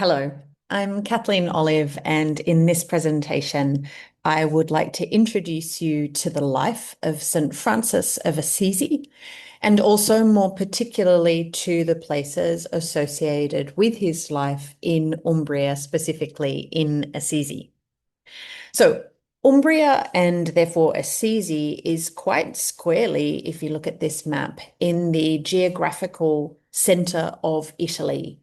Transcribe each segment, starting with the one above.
Hello, I'm Kathleen Olive, and in this presentation, I would like to introduce you to the life of St. Francis of Assisi, and also more particularly to the places associated with his life in Umbria, specifically in Assisi. So, Umbria and therefore Assisi is quite squarely, if you look at this map, in the geographical center of Italy.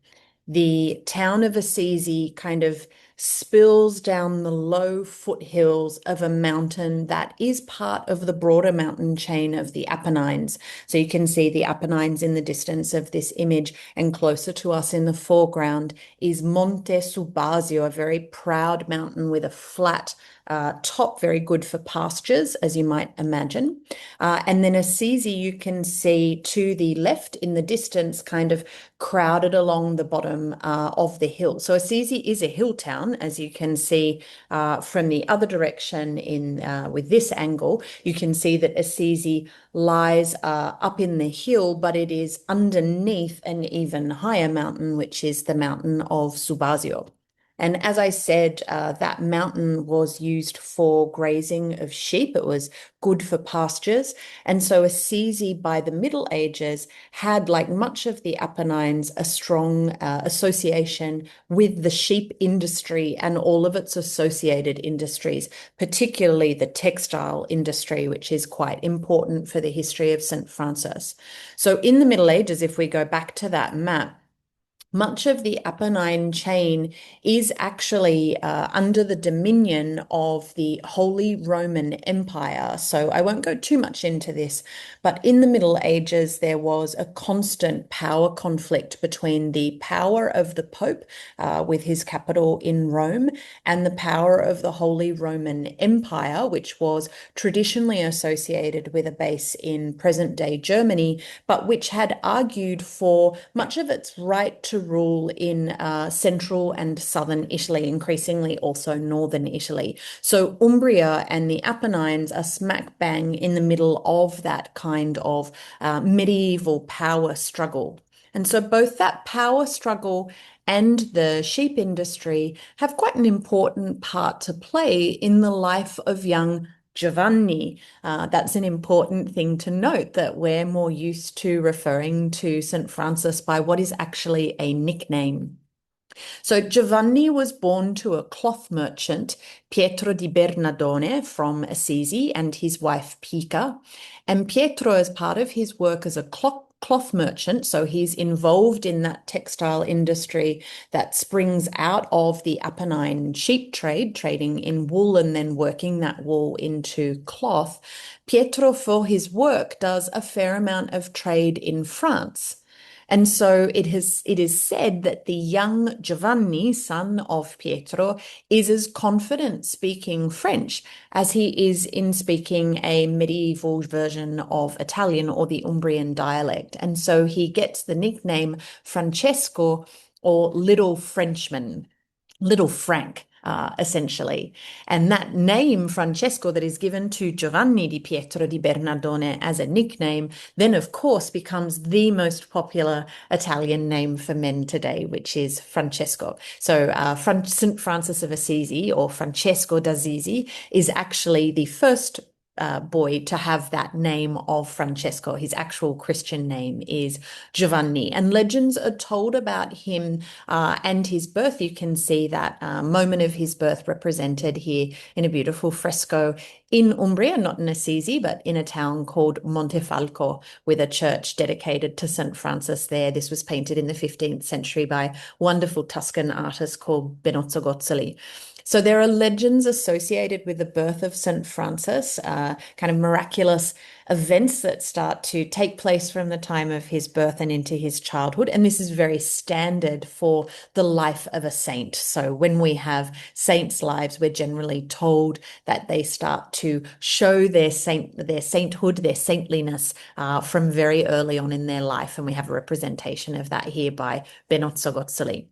The town of Assisi kind of spills down the low foothills of a mountain that is part of the broader mountain chain of the Apennines. So you can see the Apennines in the distance of this image, and closer to us in the foreground is Monte Subasio, a very proud mountain with a flat top, very good for pastures, as you might imagine. And then Assisi, you can see to the left in the distance, kind of crowded along the bottom of the hill. So Assisi is a hill town, as you can see from the other direction in with this angle. You can see that Assisi lies up in the hill, but it is underneath an even higher mountain, which is the mountain of Subasio. And as I said, that mountain was used for grazing of sheep. It was good for pastures. And so Assisi, by the Middle Ages, had, like much of the Apennines, a strong association with the sheep industry and all of its associated industries, particularly the textile industry, which is quite important for the history of St. Francis. So in the Middle Ages, if we go back to that map, much of the Apennine chain is actually under the dominion of the Holy Roman Empire. So I won't go too much into this, but in the Middle Ages, there was a constant power conflict between the power of the Pope, with his capital in Rome, and the power of the Holy Roman Empire, which was traditionally associated with a base in present-day Germany, but which had argued for much of its right to rule in central and southern Italy, increasingly also northern Italy. So Umbria and the Apennines are smack bang in the middle of that kind of medieval power struggle. And so both that power struggle and the sheep industry have quite an important part to play in the life of young Giovanni. That's an important thing to note, that we're more used to referring to St. Francis by what is actually a nickname. So Giovanni was born to a cloth merchant, Pietro di Bernardone, from Assisi, and his wife Pica. And Pietro, as part of his work as a cloth merchant, so he's involved in that textile industry that springs out of the Apennine sheep trade, trading in wool and then working that wool into cloth. Pietro, for his work, does a fair amount of trade in France. And so it is said that the young Giovanni, son of Pietro, is as confident speaking French as he is in speaking a medieval version of Italian, or the Umbrian dialect. And so he gets the nickname Francesco, or Little Frenchman, Little Frank. Essentially. And that name, Francesco, that is given to Giovanni di Pietro di Bernardone as a nickname, then of course becomes the most popular Italian name for men today, which is Francesco. So St. Francis of Assisi, or Francesco d'Assisi, is actually the first boy to have that name of Francesco. His actual Christian name is Giovanni. And legends are told about him and his birth. You can see that moment of his birth represented here in a beautiful fresco in Umbria, not in Assisi, but in a town called Montefalco, with a church dedicated to St. Francis there. This was painted in the 15th century by a wonderful Tuscan artist called Benozzo Gozzoli. So there are legends associated with the birth of St. Francis, kind of miraculous events that start to take place from the time of his birth and into his childhood. And this is very standard for the life of a saint. So when we have saints' lives, we're generally told that they start to show their sainthood, their saintliness from very early on in their life. And we have a representation of that here by Benozzo Gozzoli.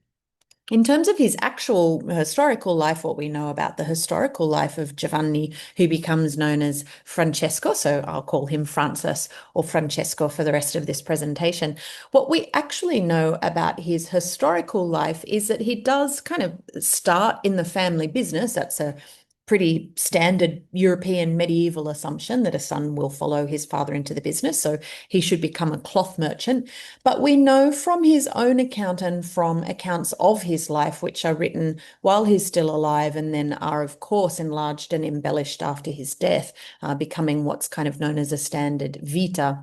In terms of his actual historical life, what we know about the historical life of Giovanni, who becomes known as Francesco, so I'll call him Francis or Francesco for the rest of this presentation. What we actually know about his historical life is that he does kind of start in the family business. That's a pretty standard European medieval assumption that a son will follow his father into the business. So he should become a cloth merchant. But we know from his own account and from accounts of his life, which are written while he's still alive and then are, of course, enlarged and embellished after his death, becoming what's kind of known as a standard vita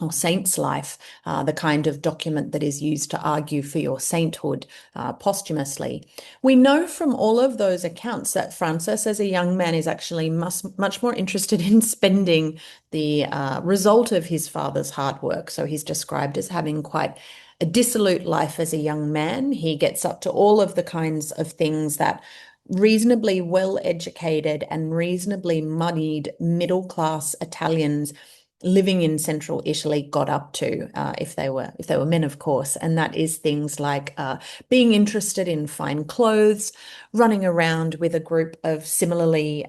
or saint's life, the kind of document that is used to argue for your sainthood posthumously. We know from all of those accounts that Francis, as a young man, is actually much more interested in spending the result of his father's hard work. So he's described as having quite a dissolute life as a young man. He gets up to all of the kinds of things that reasonably well-educated and reasonably moneyed middle-class Italians living in central Italy got up to, if they were men, of course, and that is things like being interested in fine clothes, running around with a group of similarly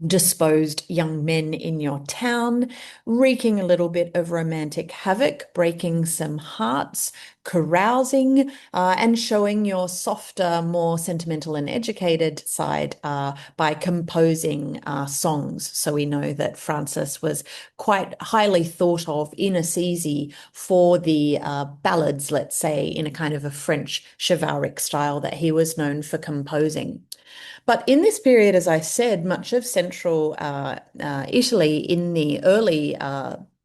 disposed young men in your town, wreaking a little bit of romantic havoc, breaking some hearts, carousing, and showing your softer, more sentimental and educated side by composing songs. So we know that Francis was quite highly thought of in Assisi for the ballads, let's say, in a kind of a French chivalric style that he was known for composing. But in this period, as I said, much of central Italy in the early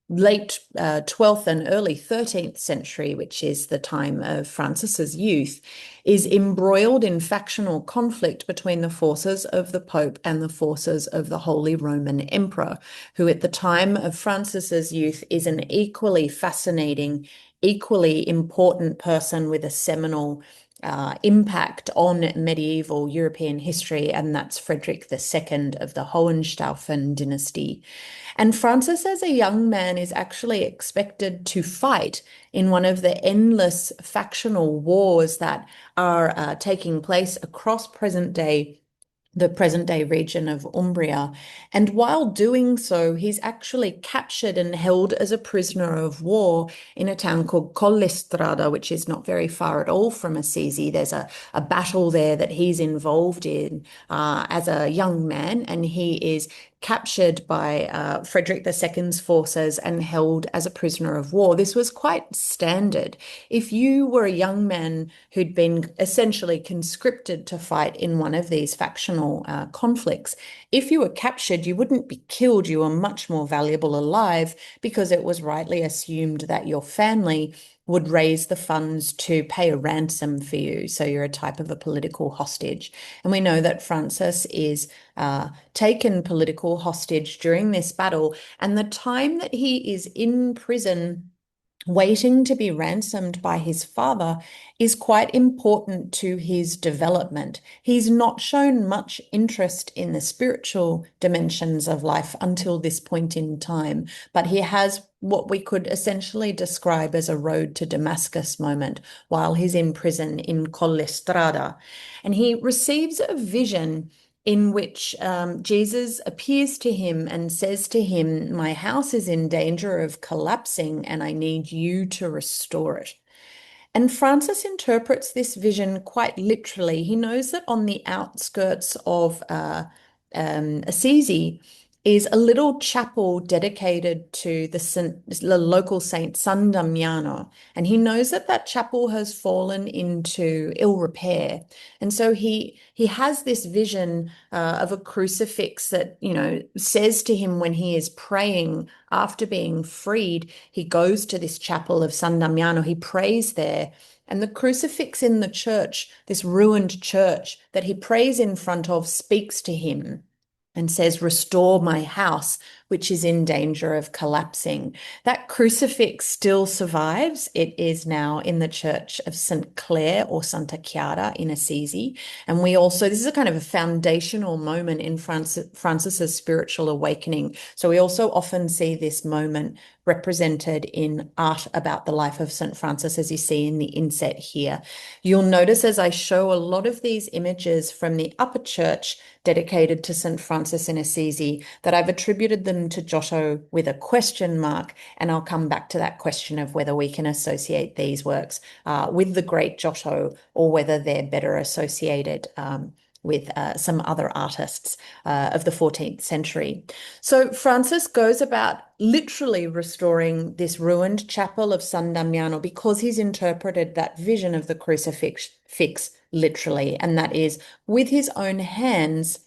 late 12th and early 13th century, which is the time of Francis's youth, is embroiled in factional conflict between the forces of the Pope and the forces of the Holy Roman Emperor, who at the time of Francis's youth is an equally fascinating, equally important person with a seminal impact on medieval European history, and that's Frederick II of the Hohenstaufen dynasty. And Francis, as a young man, is actually expected to fight in one of the endless factional wars that are taking place across the present day region of Umbria. And while doing so, he's actually captured and held as a prisoner of war in a town called Collestrada, which is not very far at all from Assisi. There's a battle there that he's involved in as a young man, and he is captured by Frederick II's forces and held as a prisoner of war. This was quite standard. If you were a young man who'd been essentially conscripted to fight in one of these factional conflicts, if you were captured, you wouldn't be killed. You were much more valuable alive because it was rightly assumed that your family would raise the funds to pay a ransom for you. So you're a type of a political hostage. And we know that Francis is taken political hostage during this battle. And the time that he is in prison waiting to be ransomed by his father is quite important to his development. He's not shown much interest in the spiritual dimensions of life until this point in time, but he has what we could essentially describe as a road to Damascus moment while he's in prison in Collestrada. And he receives a vision in which Jesus appears to him and says to him, "My house is in danger of collapsing and I need you to restore it." And Francis interprets this vision quite literally. He knows that on the outskirts of Assisi is a little chapel dedicated to the local saint San Damiano. And he knows that that chapel has fallen into ill repair. And so he has this vision of a crucifix that, says to him when he is praying after being freed, he goes to this chapel of San Damiano, he prays there. And the crucifix in the church, this ruined church that he prays in front of, speaks to him and says, "Restore my house which is in danger of collapsing. That crucifix still survives. It is now in the Church of St. Clare or Santa Chiara in Assisi. And we also, this is a kind of a foundational moment in Francis's spiritual awakening. So we also often see this moment represented in art about the life of St. Francis, as you see in the inset here. You'll notice as I show a lot of these images from the upper church dedicated to St. Francis in Assisi that I've attributed them to Giotto with a question mark, and I'll come back to that question of whether we can associate these works with the great Giotto or whether they're better associated with some other artists of the 14th century. So Francis goes about literally restoring this ruined chapel of San Damiano because he's interpreted that vision of the crucifix literally, and that is with his own hands,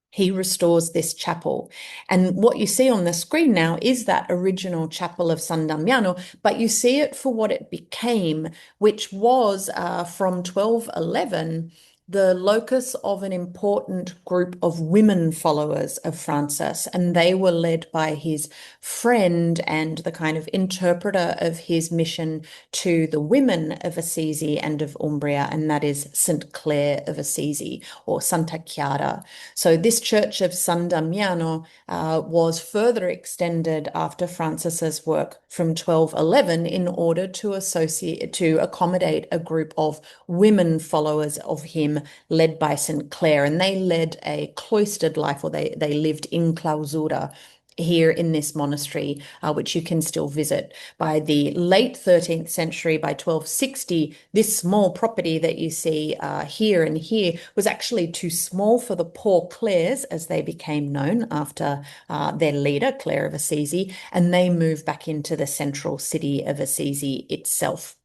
he restores this chapel. And what you see on the screen now is that original chapel of San Damiano, but you see it for what it became, which was from 1211 the locus of an important group of women followers of Francis, and they were led by his friend and the kind of interpreter of his mission to the women of Assisi and of Umbria, and that is St. Clare of Assisi or Santa Chiara. So this church of San Damiano was further extended after Francis's work from 1211 in order to accommodate a group of women followers of him led by St. Clare, and they led a cloistered life, or they lived in clausura here in this monastery, which you can still visit. By the late 13th century, by 1260, this small property that you see here and here was actually too small for the poor Clares, as they became known after their leader, Clare of Assisi, and they moved back into the central city of Assisi itself.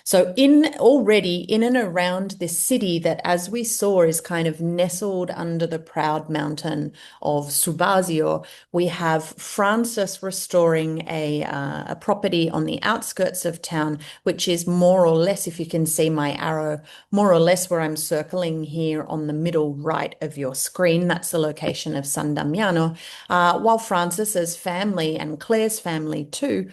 So already in and around this city that, as we saw, is kind of nestled under the proud mountain of Subasio, we have Francis restoring a property on the outskirts of town, which is more or less, if you can see my arrow, more or less where I'm circling here on the middle right of your screen. That's the location of San Damiano, while Francis's family and Claire's family too,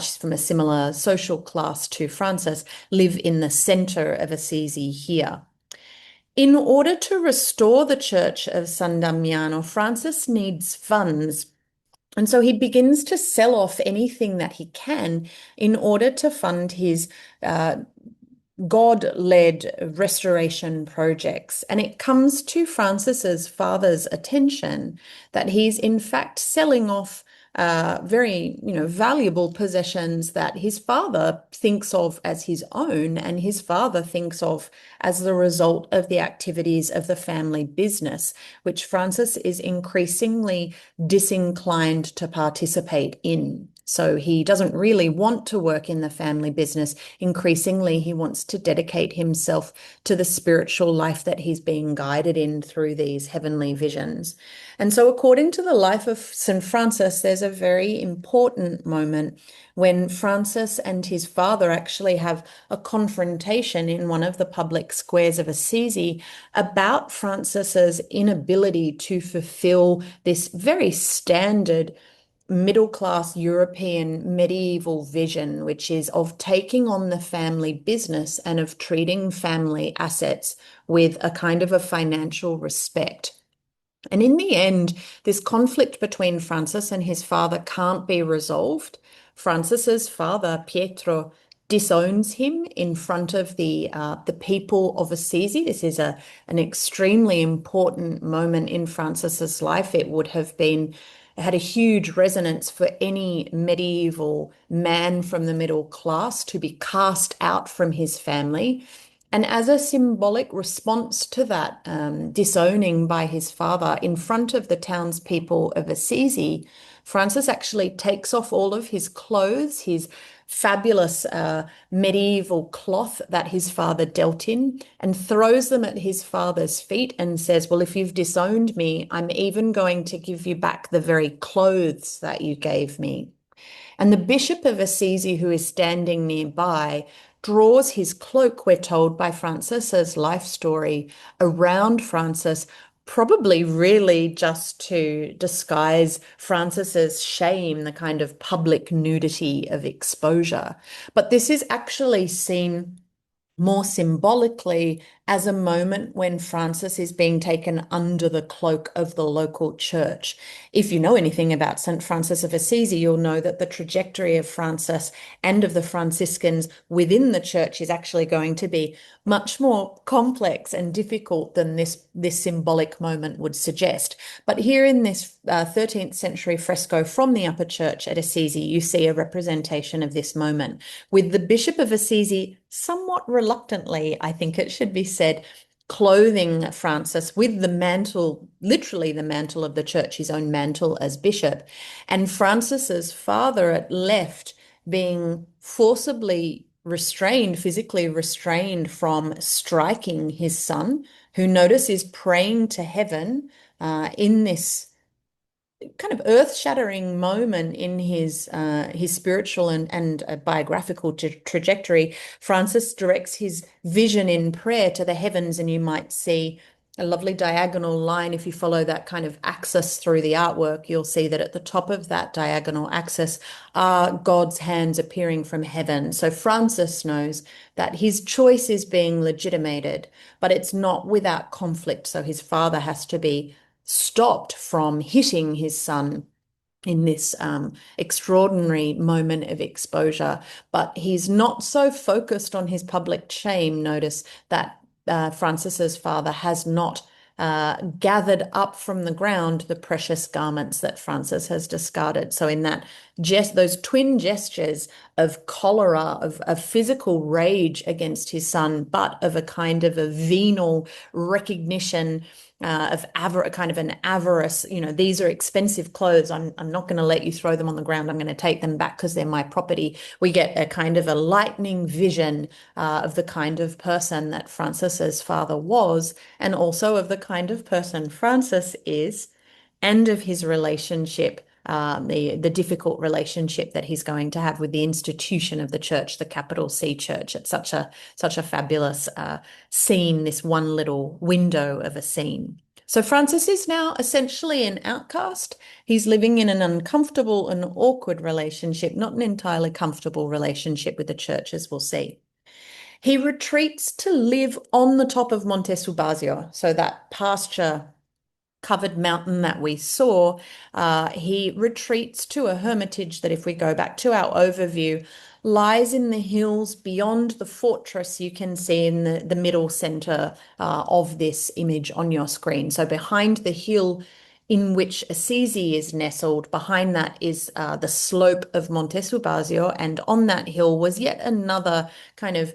she's from a similar social class to Francis, live in the center of Assisi here. In order to restore the church of San Damiano, Francis needs funds. And so he begins to sell off anything that he can in order to fund his God-led restoration projects. And it comes to Francis's father's attention that he's in fact selling off very, valuable possessions that his father thinks of as his own, and his father thinks of as the result of the activities of the family business, which Francis is increasingly disinclined to participate in. So he doesn't really want to work in the family business. Increasingly, he wants to dedicate himself to the spiritual life that he's being guided in through these heavenly visions. And so according to the life of St. Francis, there's a very important moment when Francis and his father actually have a confrontation in one of the public squares of Assisi about Francis's inability to fulfill this very standard middle-class European medieval vision, which is of taking on the family business and of treating family assets with a kind of a financial respect. And in the end, this conflict between Francis and his father can't be resolved. Francis's father, Pietro, disowns him in front of the people of Assisi. This is an extremely important moment in Francis's life. It would have had a huge resonance for any medieval man from the middle class to be cast out from his family. And as a symbolic response to that disowning by his father in front of the townspeople of Assisi, Francis actually takes off all of his clothes, his fabulous medieval cloth that his father dealt in, and throws them at his father's feet and says, well, if you've disowned me, I'm even going to give you back the very clothes that you gave me. And the Bishop of Assisi, who is standing nearby, draws his cloak, we're told by Francis's life story, around Francis, probably really just to disguise Francis's shame, the kind of public nudity of exposure. But this is actually seen more symbolically as a moment when Francis is being taken under the cloak of the local church. If you know anything about St. Francis of Assisi, you'll know that the trajectory of Francis and of the Franciscans within the church is actually going to be much more complex and difficult than this symbolic moment would suggest. But here in this 13th century fresco from the upper church at Assisi, you see a representation of this moment with the Bishop of Assisi somewhat reluctantly, I think it should be said, clothing Francis with the mantle, literally the mantle of the church, his own mantle as bishop, and Francis's father at left being forcibly restrained, physically restrained from striking his son, who notice is praying to heaven in this kind of earth-shattering moment in his spiritual and biographical trajectory. Francis directs his vision in prayer to the heavens, and you might see a lovely diagonal line. If you follow that kind of axis through the artwork, you'll see that at the top of that diagonal axis are God's hands appearing from heaven. So Francis knows that his choice is being legitimated, but it's not without conflict. So his father has to be stopped from hitting his son in this extraordinary moment of exposure. But he's not so focused on his public shame. Notice that Francis's father has not gathered up from the ground the precious garments that Francis has discarded. So in that those twin gestures of cholera, of physical rage against his son, but of a kind of a venal recognition of a kind of an avarice. These are expensive clothes. I'm not going to let you throw them on the ground. I'm going to take them back because they're my property. We get a kind of a lightning vision of the kind of person that Francis's father was, and also of the kind of person Francis is, and of his relationship, the difficult relationship that he's going to have with the institution of the church, the capital C church. It's such a fabulous scene, this one little window of a scene. So Francis is now essentially an outcast. He's living in an uncomfortable and awkward relationship, not an entirely comfortable relationship with the church, as we'll see. He retreats to live on the top of Monte Subasio, so that pasture covered mountain that we saw. He retreats to a hermitage that, if we go back to our overview, lies in the hills beyond the fortress you can see in the middle center of this image on your screen. So behind the hill in which Assisi is nestled, behind that is the slope of Monte Subasio, and on that hill was yet another kind of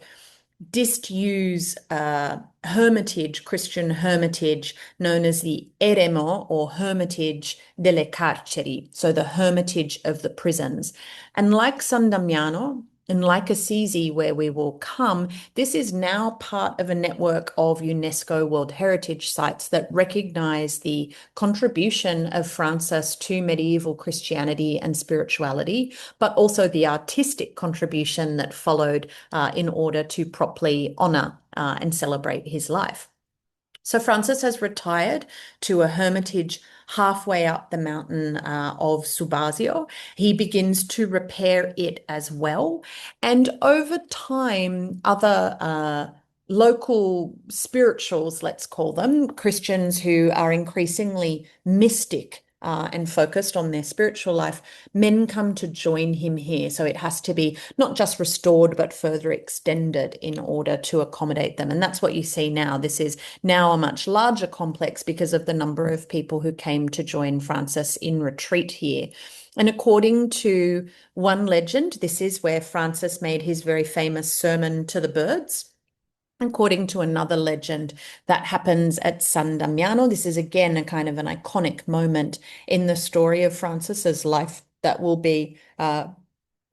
disused hermitage, Christian hermitage, known as the Eremo, or Hermitage delle Carceri, so the hermitage of the prisons. And like San Damiano, and like Assisi, where we will come, this is now part of a network of UNESCO World Heritage Sites that recognize the contribution of Francis to medieval Christianity and spirituality, but also the artistic contribution that followed in order to properly honor and celebrate his life. So Francis has retired to a hermitage halfway up the mountain of Subasio. He begins to repair it as well. And over time, other local spirituals, let's call them, Christians who are increasingly mystic and focused on their spiritual life, men come to join him here. So it has to be not just restored, but further extended in order to accommodate them. And that's what you see now. This is now a much larger complex because of the number of people who came to join Francis in retreat here. And according to one legend, this is where Francis made his very famous sermon to the birds. According to another legend, that happens at San Damiano. This is again a kind of an iconic moment in the story of Francis's life that will be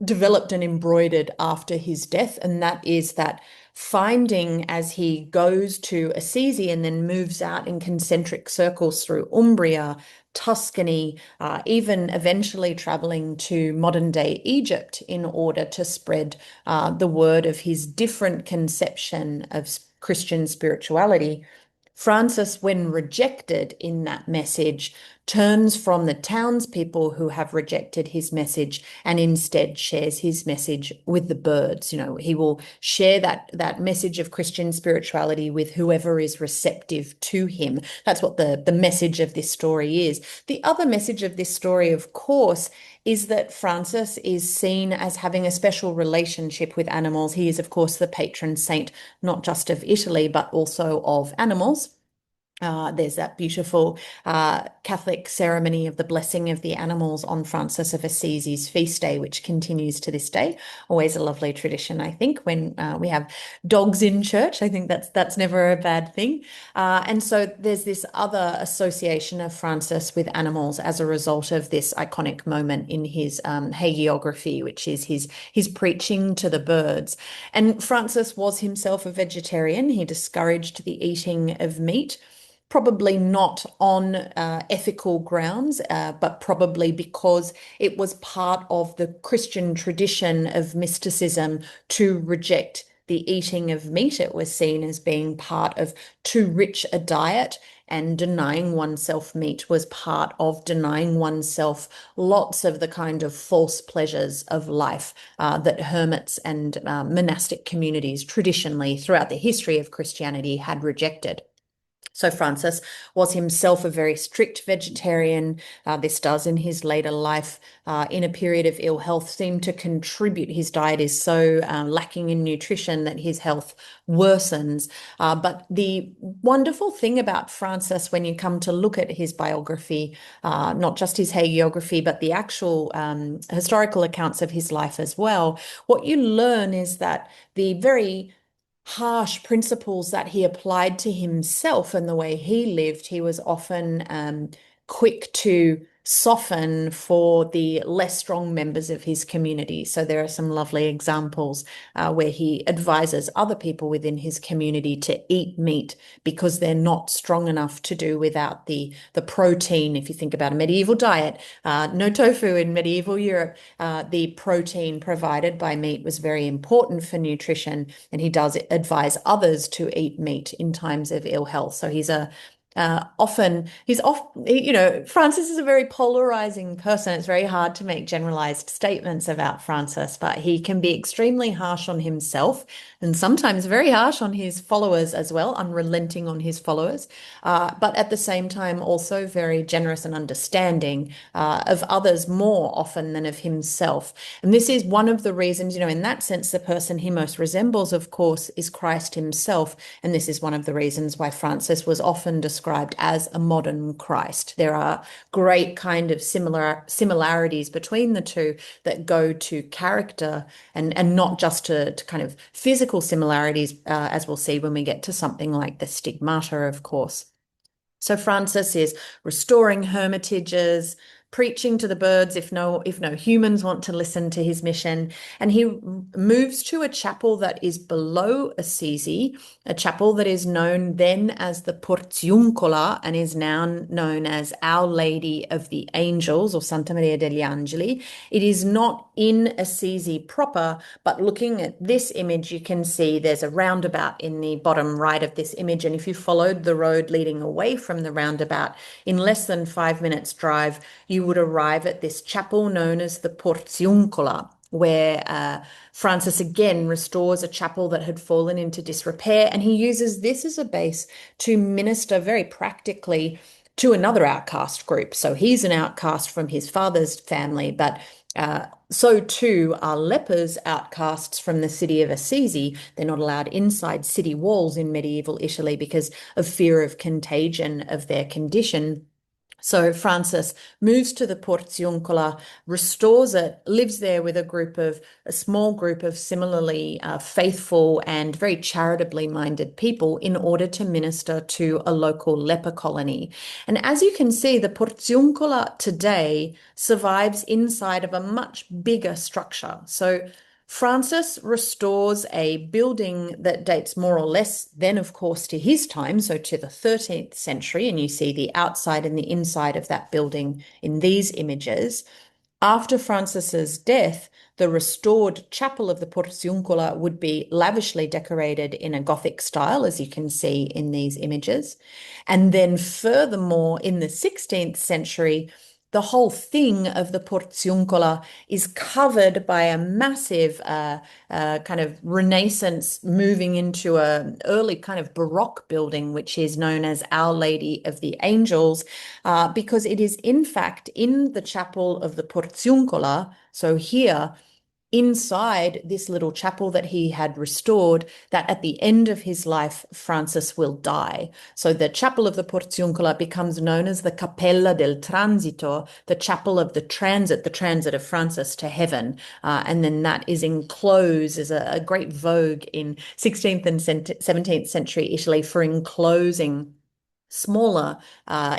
developed and embroidered after his death. And that is that finding, as he goes to Assisi and then moves out in concentric circles through Umbria, Tuscany, even eventually traveling to modern day Egypt in order to spread the word of his different conception of Christian spirituality. Francis, when rejected in that message, turns from the townspeople who have rejected his message and instead shares his message with the birds. He will share that message of Christian spirituality with whoever is receptive to him. That's what the message of this story is. The other message of this story, of course, is that Francis is seen as having a special relationship with animals. He is, of course, the patron saint, not just of Italy, but also of animals. There's that beautiful Catholic ceremony of the blessing of the animals on Francis of Assisi's feast day, which continues to this day. Always a lovely tradition, I think, when we have dogs in church. I think that's never a bad thing. And so there's this other association of Francis with animals as a result of this iconic moment in his hagiography, which is his preaching to the birds. And Francis was himself a vegetarian. He discouraged the eating of meat, probably not on ethical grounds, but probably because it was part of the Christian tradition of mysticism to reject the eating of meat. It was seen as being part of too rich a diet, and denying oneself meat was part of denying oneself lots of the kind of false pleasures of life that hermits and monastic communities traditionally throughout the history of Christianity had rejected. So Francis was himself a very strict vegetarian. This does in his later life, in a period of ill health, seem to contribute. His diet is so lacking in nutrition that his health worsens. But the wonderful thing about Francis, when you come to look at his biography, not just his hagiography, but the actual historical accounts of his life as well, what you learn is that the very harsh principles that he applied to himself and the way he lived, he was often quick to soften for the less strong members of his community. So there are some lovely examples where he advises other people within his community to eat meat because they're not strong enough to do without the protein. If you think about a medieval diet, no tofu in medieval Europe, the protein provided by meat was very important for nutrition, and he does advise others to eat meat in times of ill health. So Francis is a very polarizing person. It's very hard to make generalized statements about Francis, but he can be extremely harsh on himself and sometimes very harsh on his followers as well, unrelenting on his followers, but at the same time also very generous and understanding of others more often than of himself. And this is one of the reasons, in that sense, the person he most resembles, of course, is Christ himself. And this is one of the reasons why Francis was often described as a modern Christ. There are great kind of similarities between the two that go to character and not just to kind of physical similarities, as we'll see when we get to something like the stigmata, of course. So Francis is restoring hermitages, preaching to the birds if no humans want to listen to his mission. And he moves to a chapel that is below Assisi, a chapel that is known then as the Porziuncola and is now known as Our Lady of the Angels, or Santa Maria degli Angeli. It is not in Assisi proper, but looking at this image, you can see there's a roundabout in the bottom right of this image. And if you followed the road leading away from the roundabout, in less than 5 minutes drive, you would arrive at this chapel known as the Porziuncola, where Francis again restores a chapel that had fallen into disrepair, and he uses this as a base to minister very practically to another outcast group. So he's an outcast from his father's family, but so too are lepers, outcasts from the city of Assisi. They're not allowed inside city walls in medieval Italy because of fear of contagion of their condition. So Francis moves to the Porziuncola, restores it, lives there with a small group of similarly faithful and very charitably minded people in order to minister to a local leper colony. And as you can see, the Porziuncola today survives inside of a much bigger structure. So Francis restores a building that dates more or less then, of course, to his time, so to the 13th century, and you see the outside and the inside of that building in these images. After Francis's death, the restored chapel of the Porciuncula would be lavishly decorated in a Gothic style, as you can see in these images. And then furthermore, in the 16th century, the whole thing of the Porciuncula is covered by a massive kind of Renaissance moving into an early kind of Baroque building, which is known as Our Lady of the Angels, because it is in fact in the chapel of the Porciuncula, so here inside this little chapel that he had restored, that at the end of his life, Francis will die. So the chapel of the Porciuncula becomes known as the Cappella del Transito, the chapel of the transit of Francis to heaven. And then that is enclosed as a great vogue in 16th and 17th century Italy for enclosing smaller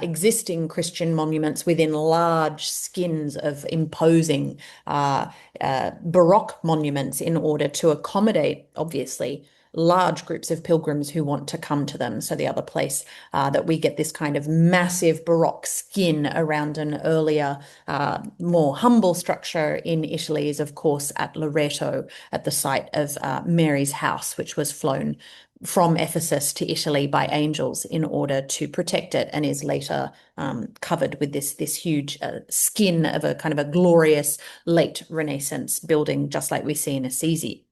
existing Christian monuments within large skins of imposing Baroque monuments in order to accommodate, obviously, large groups of pilgrims who want to come to them. So the other place that we get this kind of massive Baroque skin around an earlier, more humble structure in Italy is, of course, at Loreto, at the site of Mary's house, which was flown from Ephesus to Italy by angels in order to protect it, and is later covered with this huge skin of a kind of a glorious late Renaissance building, just like we see in Assisi.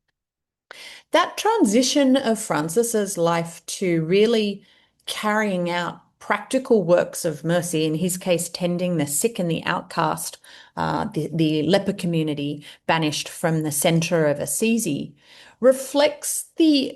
That transition of Francis's life to really carrying out practical works of mercy, in his case, tending the sick and the outcast, the leper community banished from the center of Assisi, reflects the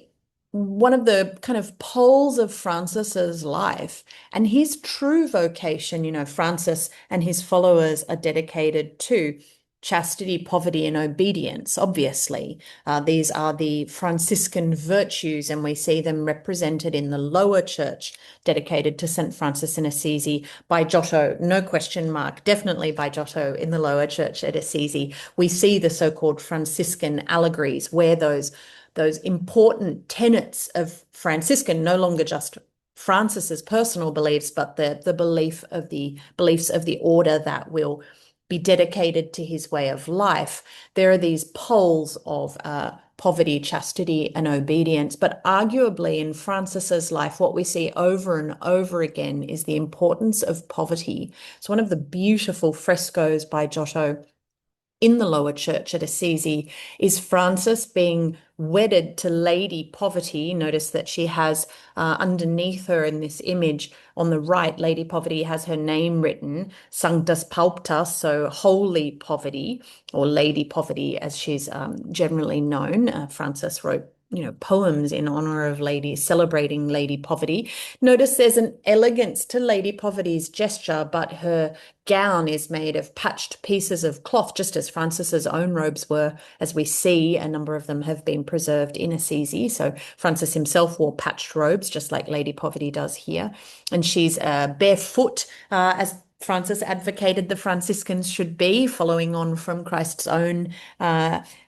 one of the kind of poles of Francis's life and his true vocation. You know, Francis and his followers are dedicated to chastity, poverty, and obedience, obviously. These are the Franciscan virtues, and we see them represented in the lower church dedicated to St. Francis in Assisi by Giotto, no question mark, definitely by Giotto in the lower church at Assisi. We see the so-called Franciscan allegories where those important tenets of Franciscan, no longer just Francis's personal beliefs, but the beliefs of the order that will be dedicated to his way of life. There are these poles of poverty, chastity, and obedience. But arguably in Francis's life, what we see over and over again is the importance of poverty. So one of the beautiful frescoes by Giotto in the lower church at Assisi is Francis being wedded to Lady Poverty. Notice that she has underneath her in this image on the right, Lady Poverty has her name written, Sanctus Pauptas, so Holy Poverty, or Lady Poverty as she's generally known. Francis wrote poems in honor of ladies, celebrating Lady Poverty. Notice there's an elegance to Lady Poverty's gesture, but her gown is made of patched pieces of cloth, just as Francis's own robes were, as we see. A number of them have been preserved in Assisi. So Francis himself wore patched robes, just like Lady Poverty does here. And she's barefoot, as Francis advocated the Franciscans should be, following on from Christ's own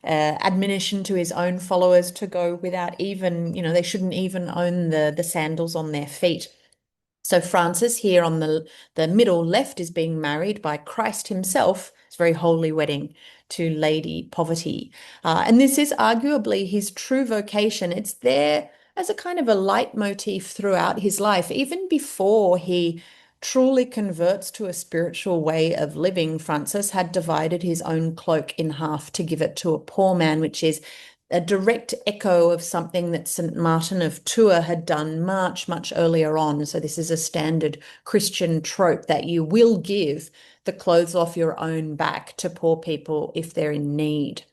admonition to his own followers to go without even, they shouldn't even own the sandals on their feet. So Francis here on the middle left is being married by Christ himself. It's a very holy wedding to Lady Poverty. And this is arguably his true vocation. It's there as a kind of a leitmotif throughout his life, even before he truly converts to a spiritual way of living. Francis had divided his own cloak in half to give it to a poor man, which is a direct echo of something that St. Martin of Tours had done much, much earlier on. So this is a standard Christian trope that you will give the clothes off your own back to poor people if they're in need.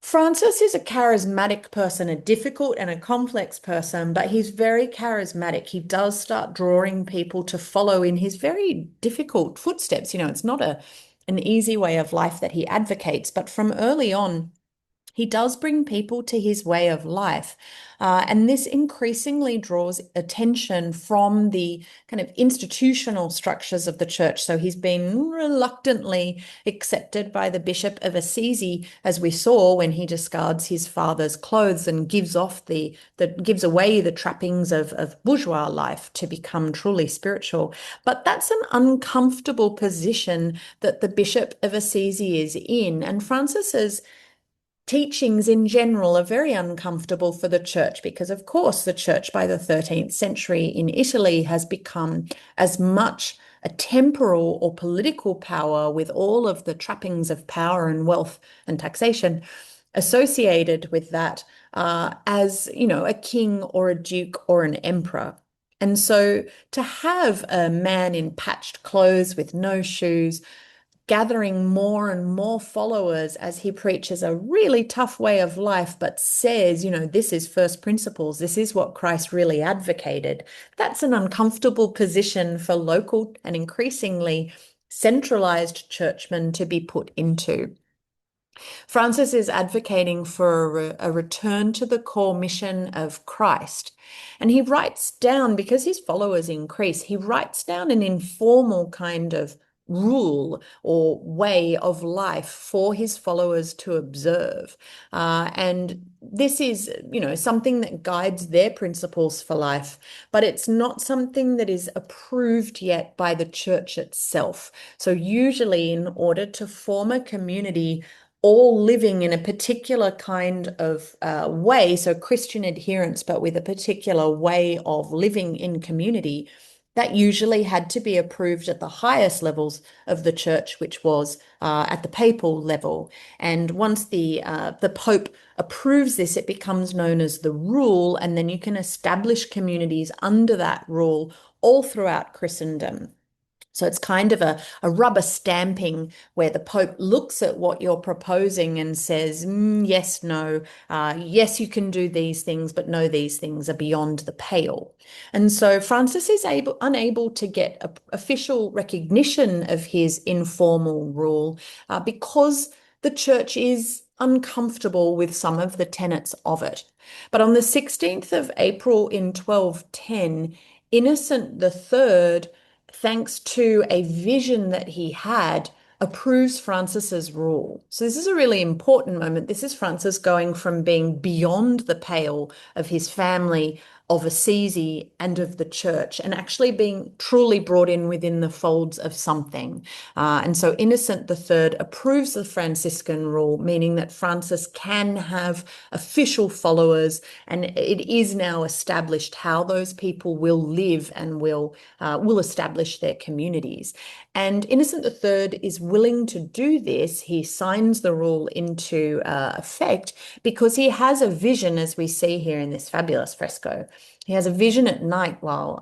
Francis is a charismatic person, a difficult and a complex person, but he's very charismatic. He does start drawing people to follow in his very difficult footsteps. It's not an easy way of life that he advocates, but from early on, he does bring people to his way of life. And this increasingly draws attention from the kind of institutional structures of the church. So he's been reluctantly accepted by the Bishop of Assisi, as we saw when he discards his father's clothes and gives away the trappings of bourgeois life to become truly spiritual. But that's an uncomfortable position that the Bishop of Assisi is in. And Francis's teachings in general are very uncomfortable for the church because, of course, the church by the 13th century in Italy has become as much a temporal or political power with all of the trappings of power and wealth and taxation associated with that as, a king or a duke or an emperor. And so to have a man in patched clothes with no shoes, gathering more and more followers as he preaches a really tough way of life, but says, this is first principles. This is what Christ really advocated. That's an uncomfortable position for local and increasingly centralized churchmen to be put into. Francis is advocating for a return to the core mission of Christ. And he writes down, because his followers increase, he writes down an informal kind of rule or way of life for his followers to observe. And this is, something that guides their principles for life, but it's not something that is approved yet by the church itself. So usually in order to form a community, all living in a particular kind of way, so Christian adherence, but with a particular way of living in community, that usually had to be approved at the highest levels of the church, which was at the papal level. And once the Pope approves this, it becomes known as the rule, and then you can establish communities under that rule all throughout Christendom. So it's kind of a rubber stamping where the Pope looks at what you're proposing and says, yes, no, yes, you can do these things, but no, these things are beyond the pale. And so Francis is unable to get official recognition of his informal rule because the church is uncomfortable with some of the tenets of it. But on the 16th of April in 1210, Innocent III, thanks to a vision that he had, approves Francis's rule. So this is a really important moment. This is Francis going from being beyond the pale of his family, of Assisi, and of the church, and actually being truly brought in within the folds of something. And so Innocent III approves the Franciscan rule, meaning that Francis can have official followers, and it is now established how those people will live and will establish their communities. And Innocent III is willing to do this. He signs the rule into effect because he has a vision, as we see here in this fabulous fresco. He has a vision at night while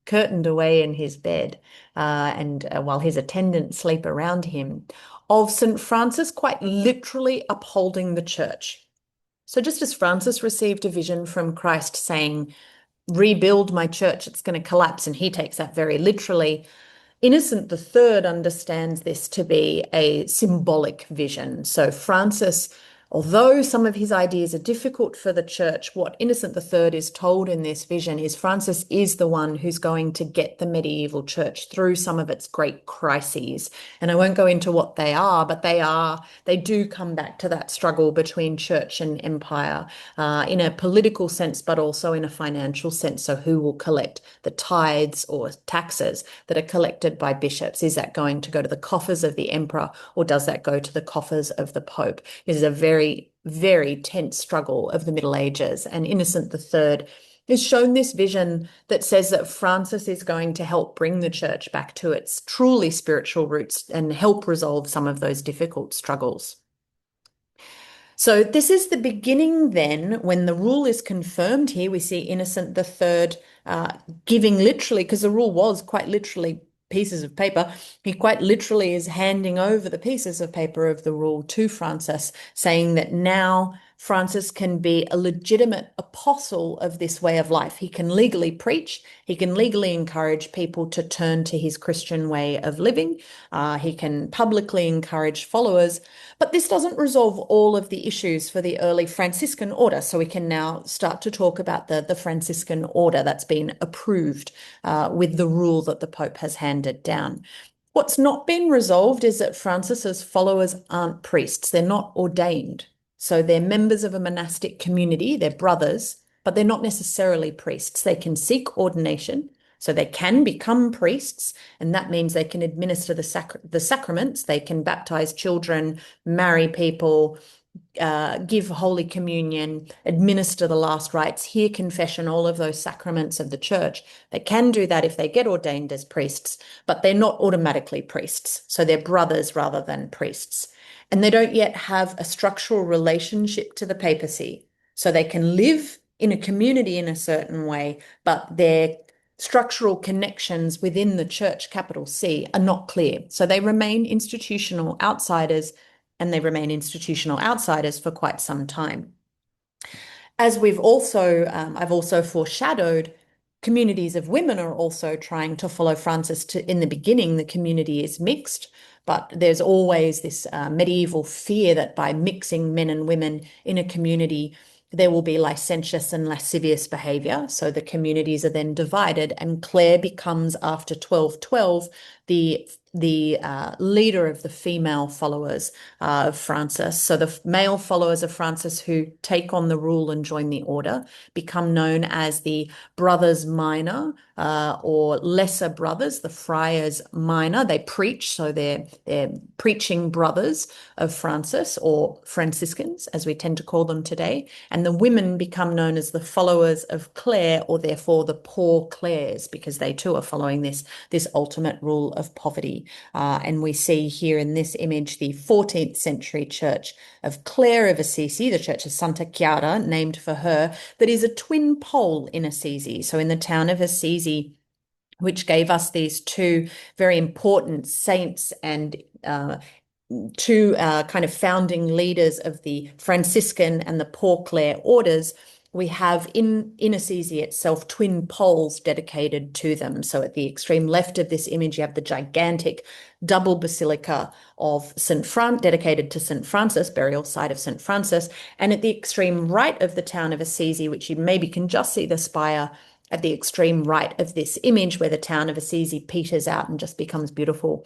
curtained away in his bed and while his attendants sleep around him, of St. Francis quite literally upholding the church. So just as Francis received a vision from Christ saying, rebuild my church, it's going to collapse, and he takes that very literally, Innocent III understands this to be a symbolic vision. So Francis, although some of his ideas are difficult for the church, what Innocent III is told in this vision is Francis is the one who's going to get the medieval church through some of its great crises. And I won't go into what they are, but they do come back to that struggle between church and empire in a political sense, but also in a financial sense. So who will collect the tithes or taxes that are collected by bishops? Is that going to go to the coffers of the emperor, or does that go to the coffers of the Pope? It is a very, very tense struggle of the Middle Ages. And Innocent III is shown this vision that says that Francis is going to help bring the church back to its truly spiritual roots and help resolve some of those difficult struggles. So this is the beginning then, when the rule is confirmed here, we see Innocent III giving literally, because the rule was quite literally pieces of paper, he quite literally is handing over the pieces of paper of the rule to Francis, saying that now Francis can be a legitimate apostle of this way of life. He can legally preach, he can legally encourage people to turn to his Christian way of living, he can publicly encourage followers, but this doesn't resolve all of the issues for the early Franciscan order. So we can now start to talk about the Franciscan order that's been approved with the rule that the Pope has handed down. What's not been resolved is that Francis's followers aren't priests. They're not ordained. So they're members of a monastic community, they're brothers, but they're not necessarily priests. They can seek ordination, so they can become priests, and that means they can administer the sacraments, they can baptize children, marry people, give Holy Communion, administer the last rites, hear confession, all of those sacraments of the church. They can do that if they get ordained as priests, but they're not automatically priests. So they're brothers rather than priests. And they don't yet have a structural relationship to the papacy. So they can live in a community in a certain way, but their structural connections within the church, capital C, are not clear. So they remain institutional outsiders, and they remain institutional outsiders for quite some time. As I've also foreshadowed, communities of women are also trying to follow Francis. In the beginning, the community is mixed, but there's always this medieval fear that by mixing men and women in a community, there will be licentious and lascivious behavior. So the communities are then divided, and Clare becomes, after 1212, the leader of the female followers of Francis. So the male followers of Francis who take on the rule and join the order become known as the Brothers Minor, or lesser brothers, the Friars Minor. They preach, so they're preaching brothers of Francis, or Franciscans, as we tend to call them today. And the women become known as the followers of Clare, or therefore the Poor Clares, because they too are following this ultimate rule of poverty. And we see here in this image the 14th century church of Clare of Assisi, the church of Santa Chiara, named for her, that is a twin pole in Assisi. So in the town of Assisi, which gave us these two very important saints and two kind of founding leaders of the Franciscan and the Poor Clare orders, we have in Assisi itself twin poles dedicated to them. So at the extreme left of this image, you have the gigantic double basilica of dedicated to St. Francis, burial site of St. Francis. And at the extreme right of the town of Assisi, which you maybe can just see the spire at the extreme right of this image, where the town of Assisi peters out and just becomes beautiful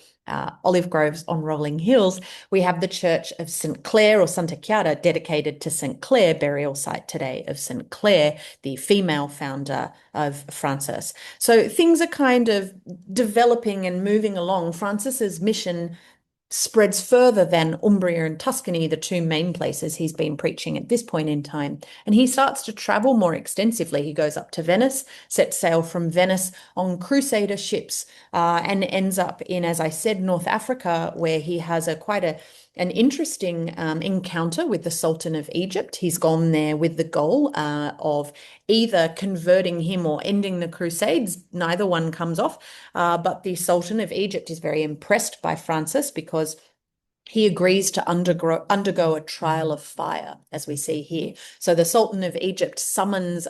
olive groves on rolling hills, we have the church of St. Clare, or Santa Chiara, dedicated to St. Clare, burial site today of St. Clare, the female founder of Francis. So things are kind of developing and moving along. Francis's mission spreads further than Umbria and Tuscany, the two main places he's been preaching at this point in time. And he starts to travel more extensively. He goes up to Venice, sets sail from Venice on crusader ships, and ends up in, as I said, North Africa, where he has quite an interesting encounter with the Sultan of Egypt. He's gone there with the goal of either converting him or ending the Crusades. Neither one comes off, but the Sultan of Egypt is very impressed by Francis because he agrees to undergo a trial of fire, as we see here. So the Sultan of Egypt summons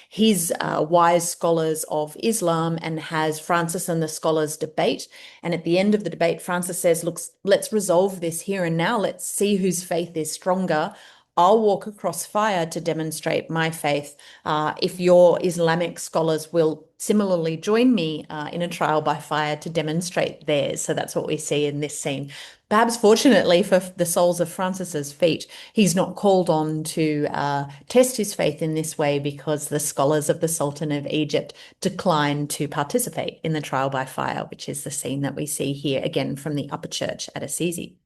his wise scholars of Islam and has Francis and the scholars debate. And at the end of the debate, Francis says, look, let's resolve this here and now. Let's see whose faith is stronger. I'll walk across fire to demonstrate my faith. If your Islamic scholars will similarly join me in a trial by fire to demonstrate theirs. So that's what we see in this scene. Perhaps fortunately for the soles of Francis's feet, he's not called on to test his faith in this way, because the scholars of the Sultan of Egypt decline to participate in the trial by fire, which is the scene that we see here again from the upper church at Assisi.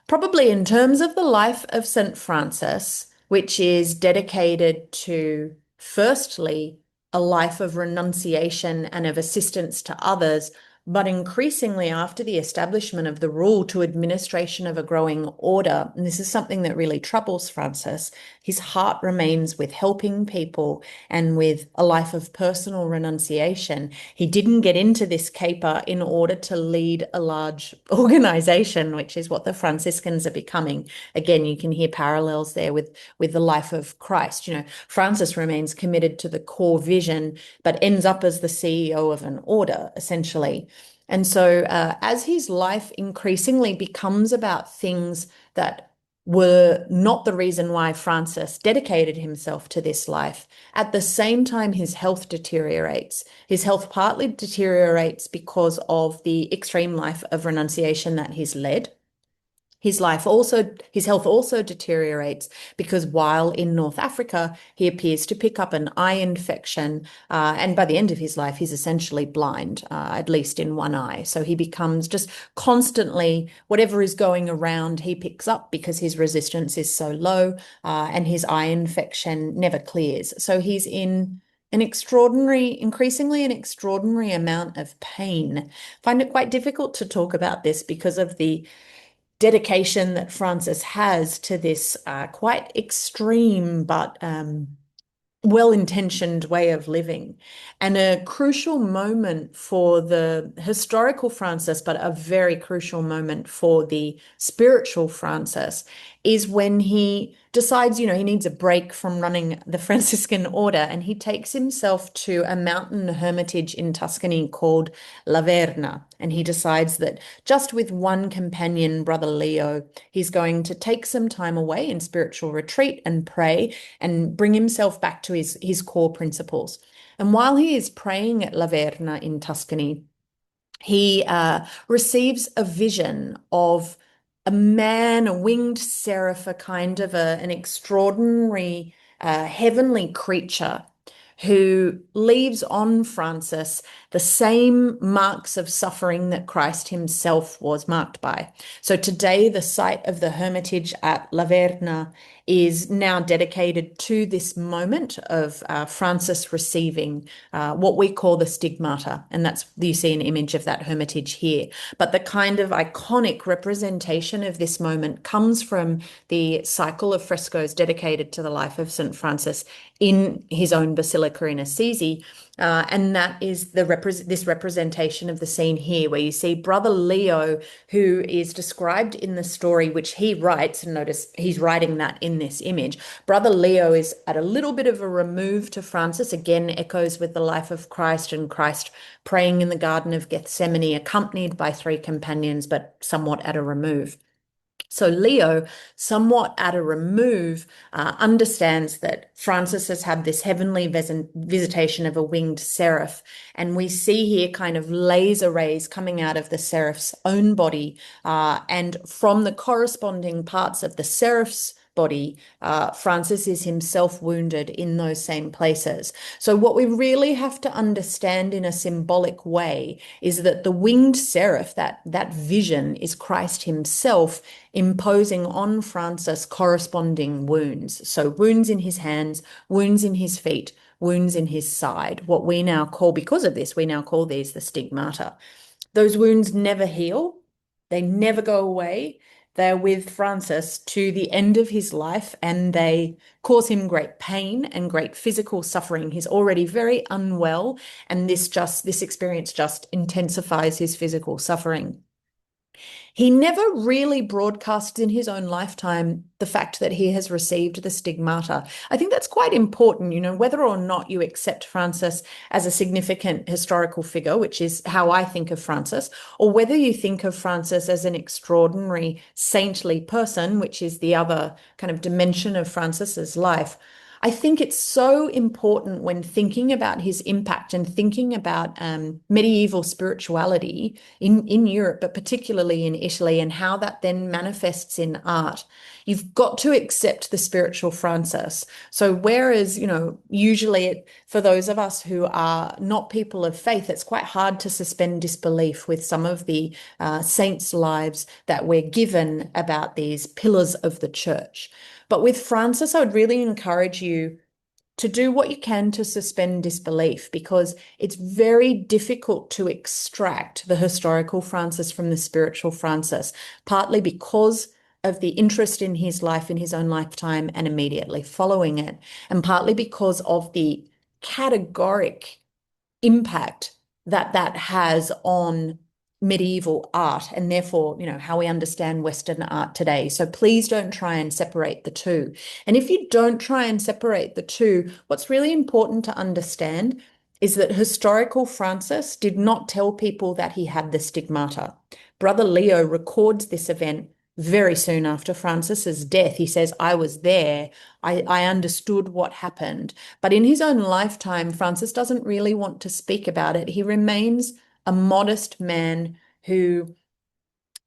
Probably in terms of the life of St. Francis, which is dedicated to, firstly, a life of renunciation and of assistance to others, But increasingly, after the establishment of the rule to administration of a growing order, and this is something that really troubles Francis, his heart remains with helping people and with a life of personal renunciation. He didn't get into this caper in order to lead a large organization, which is what the Franciscans are becoming. Again, you can hear parallels there with the life of Christ. Francis remains committed to the core vision, but ends up as the CEO of an order, essentially. And so, as his life increasingly becomes about things that were not the reason why Francis dedicated himself to this life, at the same time, his health deteriorates. His health partly deteriorates because of the extreme life of renunciation that he's led. His health also deteriorates because while in North Africa, he appears to pick up an eye infection. And by the end of his life, he's essentially blind, at least in one eye. So he becomes just constantly, whatever is going around, he picks up because his resistance is so low, and his eye infection never clears. So he's in increasingly an extraordinary amount of pain. I find it quite difficult to talk about this because of the dedication that Francis has to this quite extreme but well-intentioned way of living. And a crucial moment for the historical Francis, but a very crucial moment for the spiritual Francis, is when he decides, he needs a break from running the Franciscan order, and he takes himself to a mountain hermitage in Tuscany called La Verna. And he decides that just with one companion, Brother Leo, he's going to take some time away in spiritual retreat and pray and bring himself back to his core principles. And while he is praying at La Verna in Tuscany, he receives a vision of a man, a winged seraph, a kind of an extraordinary heavenly creature who leaves on Francis the same marks of suffering that Christ himself was marked by. So today, the site of the hermitage at La Verna is now dedicated to this moment of Francis receiving what we call the stigmata. And you see an image of that hermitage here. But the kind of iconic representation of this moment comes from the cycle of frescoes dedicated to the life of St. Francis in his own basilica in Assisi. And that is this representation of the scene here, where you see Brother Leo, who is described in the story, which he writes, and notice he's writing that in this image. Brother Leo is at a little bit of a remove to Francis, again, echoes with the life of Christ and Christ praying in the Garden of Gethsemane, accompanied by three companions, but somewhat at a remove. So Leo, somewhat at a remove, understands that Francis has had this heavenly visitation of a winged seraph. And we see here kind of laser rays coming out of the seraph's own body. And from the corresponding parts of the seraph's body, Francis is himself wounded in those same places. So what we really have to understand in a symbolic way is that the winged seraph, that vision, is Christ himself imposing on Francis corresponding wounds. So wounds in his hands, wounds in his feet, wounds in his side. What we now call, because of this, we now call these the stigmata. Those wounds never heal. They never go away. They're with Francis to the end of his life, and they cause him great pain and great physical suffering. He's already very unwell, and this experience just intensifies his physical suffering. He never really broadcasts in his own lifetime the fact that he has received the stigmata. I think that's quite important, whether or not you accept Francis as a significant historical figure, which is how I think of Francis, or whether you think of Francis as an extraordinary saintly person, which is the other kind of dimension of Francis's life. I think it's so important when thinking about his impact and thinking about medieval spirituality in Europe, but particularly in Italy, and how that then manifests in art. You've got to accept the spiritual Francis. So whereas, usually for those of us who are not people of faith, it's quite hard to suspend disbelief with some of the saints' lives that we're given about these pillars of the church. But with Francis, I would really encourage you to do what you can to suspend disbelief, because it's very difficult to extract the historical Francis from the spiritual Francis, partly because of the interest in his life in his own lifetime and immediately following it, and partly because of the categoric impact that that has on medieval art and therefore, how we understand Western art today. So please don't try and separate the two. And if you don't try and separate the two, what's really important to understand is that historical Francis did not tell people that he had the stigmata. Brother Leo records this event very soon after Francis's death. He says, I was there. I understood what happened. But in his own lifetime, Francis doesn't really want to speak about it. He remains a modest man who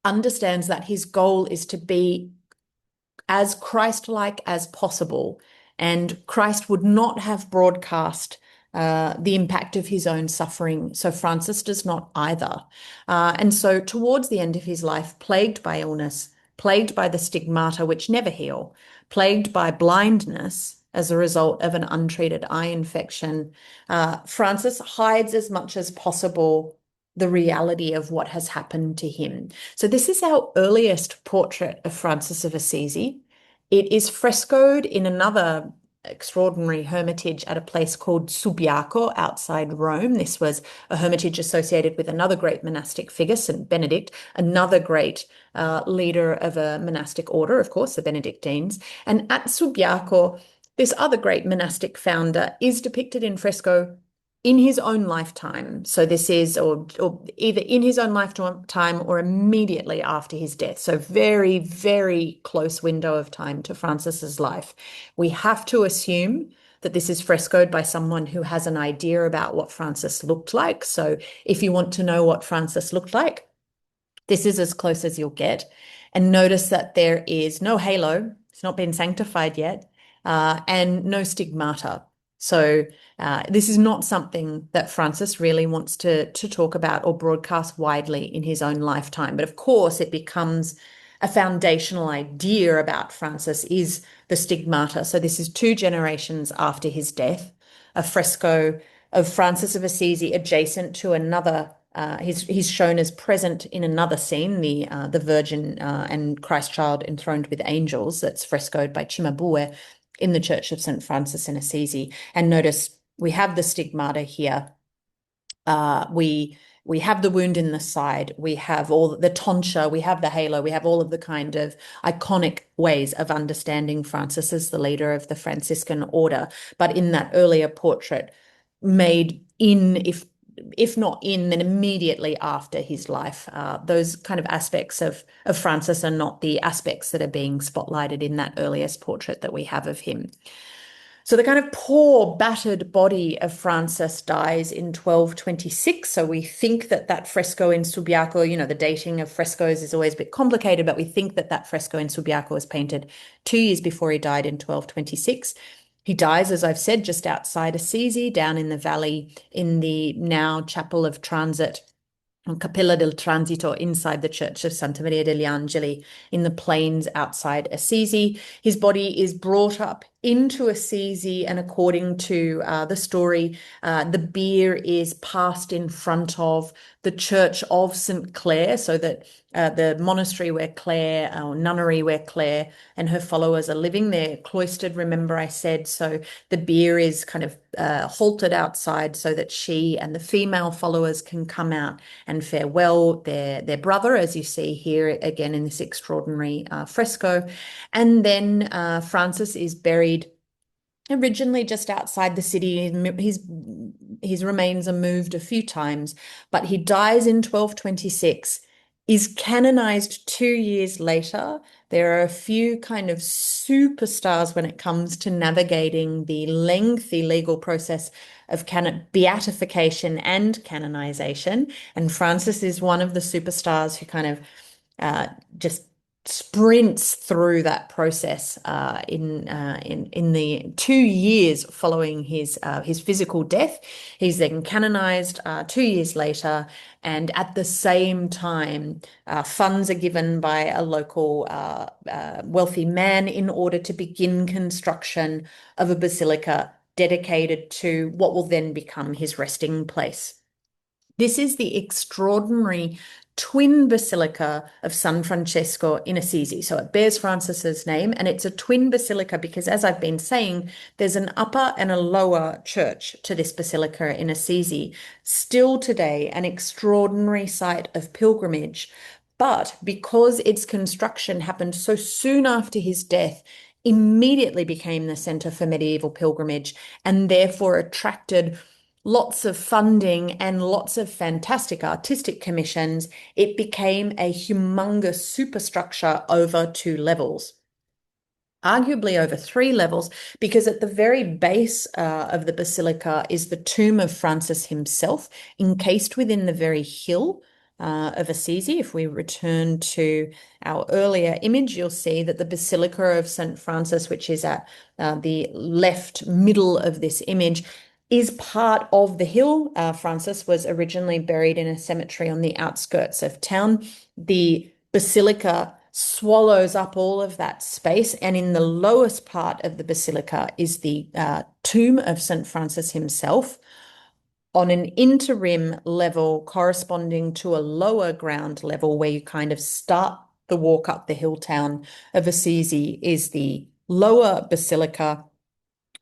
understands that his goal is to be as Christ-like as possible. And Christ would not have broadcast the impact of his own suffering. So Francis does not either. And so towards the end of his life, plagued by illness, plagued by the stigmata which never heal, plagued by blindness as a result of an untreated eye infection, Francis hides as much as possible the reality of what has happened to him. So this is our earliest portrait of Francis of Assisi. It is frescoed in another extraordinary hermitage at a place called Subiaco outside Rome. This was a hermitage associated with another great monastic figure, St. Benedict, another great leader of a monastic order, of course, the Benedictines. And at Subiaco, this other great monastic founder is depicted in fresco in his own lifetime. So this is, or either in his own lifetime or immediately after his death. So very, very close window of time to Francis's life. We have to assume that this is frescoed by someone who has an idea about what Francis looked like. So if you want to know what Francis looked like, this is as close as you'll get. And notice that there is no halo. It's not been sanctified yet, and no stigmata. So this is not something that Francis really wants to talk about or broadcast widely in his own lifetime. But of course, it becomes a foundational idea about Francis is the stigmata. So this is 2 generations after his death, a fresco of Francis of Assisi adjacent to another. He's shown as present in another scene, the Virgin and Christ Child enthroned with angels, that's frescoed by Cimabue in the Church of St. Francis in Assisi. And notice we have the stigmata here. We have the wound in the side. We have all the tonsure. We have the halo. We have all of the kind of iconic ways of understanding Francis as the leader of the Franciscan order. But in that earlier portrait, made in, if not in, then immediately after his life. Those kind of aspects of Francis are not the aspects that are being spotlighted in that earliest portrait that we have of him. So the kind of poor, battered body of Francis dies in 1226. So we think that that fresco in Subiaco, the dating of frescoes is always a bit complicated, but we think that that fresco in Subiaco was painted 2 years before he died in 1226. He dies, as I've said, just outside Assisi, down in the valley in the now Chapel of Transit, Cappella del Transito, inside the Church of Santa Maria degli Angeli in the plains outside Assisi. His body is brought up into Assisi, and according to the story, the bier is passed in front of the Church of St. Clare, so that the monastery where Clare, or nunnery where Clare and her followers are living, they're cloistered, remember I said, so the bier is kind of halted outside so that she and the female followers can come out and farewell their brother, as you see here again in this extraordinary fresco. And then Francis is buried originally just outside the city. His remains are moved a few times, but he dies in 1226, is canonized 2 years later. There are a few kind of superstars when it comes to navigating the lengthy legal process of beatification and canonization. And Francis is one of the superstars who kind of just sprints through that process in the 2 years following his physical death. He's then canonized 2 years later, and at the same time, funds are given by a local wealthy man in order to begin construction of a basilica dedicated to what will then become his resting place. This is the extraordinary twin basilica of San Francesco in Assisi. So it bears Francis's name, and it's a twin basilica because, as I've been saying, there's an upper and a lower church to this basilica in Assisi. Still today, an extraordinary site of pilgrimage. But because its construction happened so soon after his death, immediately became the center for medieval pilgrimage and therefore attracted lots of funding and lots of fantastic artistic commissions. It became a humongous superstructure over 2 levels. Arguably over 3 levels, because at the very base of the basilica is the tomb of Francis himself, encased within the very hill of Assisi. If we return to our earlier image, you'll see that the Basilica of St. Francis, which is at the left middle of this image, is part of the hill. Francis was originally buried in a cemetery on the outskirts of town. The basilica swallows up all of that space, and in the lowest part of the basilica is the tomb of St. Francis himself on an interim level corresponding to a lower ground level where you kind of start the walk up the hill town of Assisi is the lower basilica,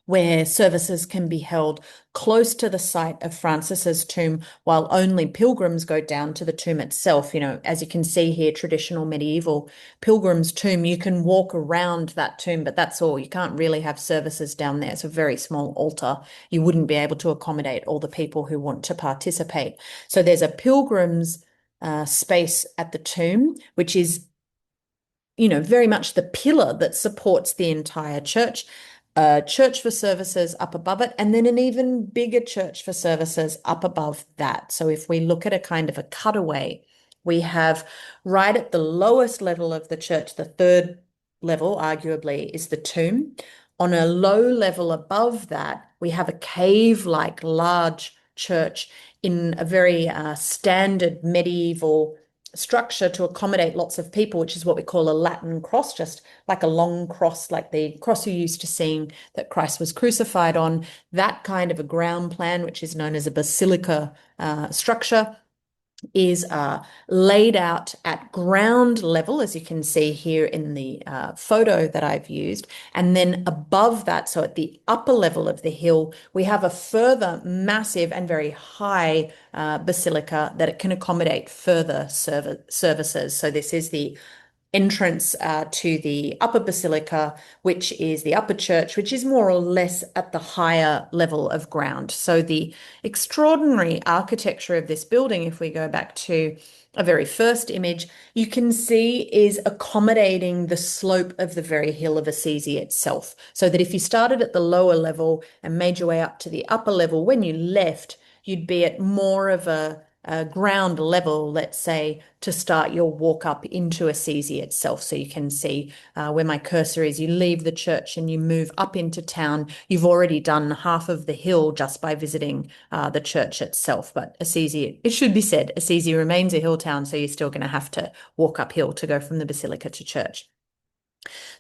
where services can be held close to the site of Francis's tomb, while only pilgrims go down to the tomb itself. You know, as you can see here, traditional medieval pilgrim's tomb, you can walk around that tomb, but that's all. You can't really have services down there. It's a very small altar. You wouldn't be able to accommodate all the people who want to participate. So there's a pilgrim's space at the tomb, which is, you know, very much the pillar that supports the entire church. A church for services up above it, and then an even bigger church for services up above that. So if we look at a kind of a cutaway, we have right at the lowest level of the church, the third level, arguably, is the tomb. On a low level above that, we have a cave-like large church in a very standard medieval structure to accommodate lots of people, which is what we call a Latin cross, just like a long cross, like the cross you're used to seeing that Christ was crucified on. That kind of a ground plan, which is known as a basilica structure, is laid out at ground level, as you can see here in the photo that I've used. And then above that, so at the upper level of the hill, we have a further massive and very high basilica that it can accommodate further services. So this is the entrance to the upper basilica, which is the upper church, which is more or less at the higher level of ground. So the extraordinary architecture of this building, if we go back to a very first image, you can see is accommodating the slope of the very hill of Assisi itself. So that if you started at the lower level and made your way up to the upper level, when you left, you'd be at more of a ground level, let's say, to start your walk up into Assisi itself. So you can see where my cursor is. You leave the church and you move up into town. You've already done half of the hill just by visiting the church itself. But Assisi, it should be said, Assisi remains a hill town, so you're still going to have to walk uphill to go from the basilica to church.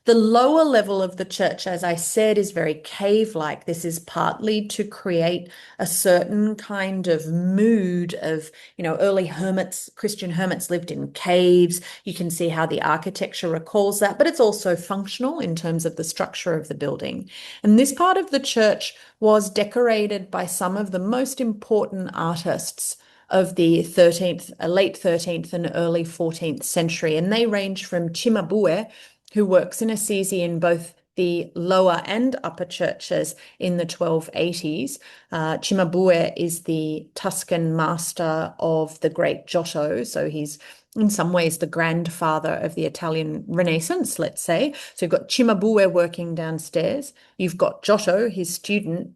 The lower level of the church, as I said, is very cave-like. This is partly to create a certain kind of mood of, you know, early hermits, Christian hermits lived in caves. You can see how the architecture recalls that, but it's also functional in terms of the structure of the building. And this part of the church was decorated by some of the most important artists of the late 13th and early 14th century. And they range from Cimabue, who works in Assisi in both the lower and upper churches in the 1280s. Cimabue is the Tuscan master of the great Giotto, so he's in some ways the grandfather of the Italian Renaissance, let's say. So you've got Cimabue working downstairs. You've got Giotto, his student,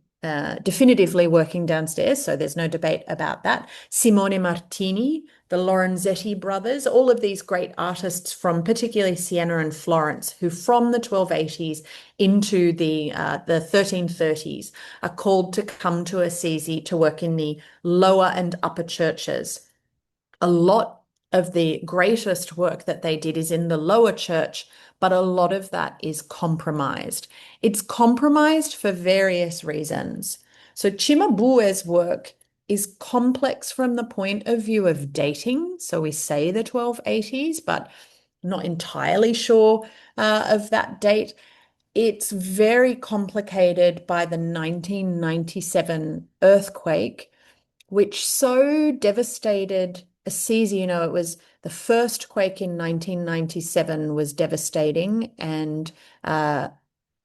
definitively working downstairs, so there's no debate about that. Simone Martini, the Lorenzetti brothers, all of these great artists from particularly Siena and Florence, who from the 1280s into the 1330s are called to come to Assisi to work in the lower and upper churches. A lot of the greatest work that they did is in the lower church, but a lot of that is compromised. It's compromised for various reasons. So Cimabue's work is complex from the point of view of dating. So we say the 1280s, but not entirely sure of that date. It's very complicated by the 1997 earthquake, which so devastated Assisi. You know, it was the first quake in 1997 was devastating, and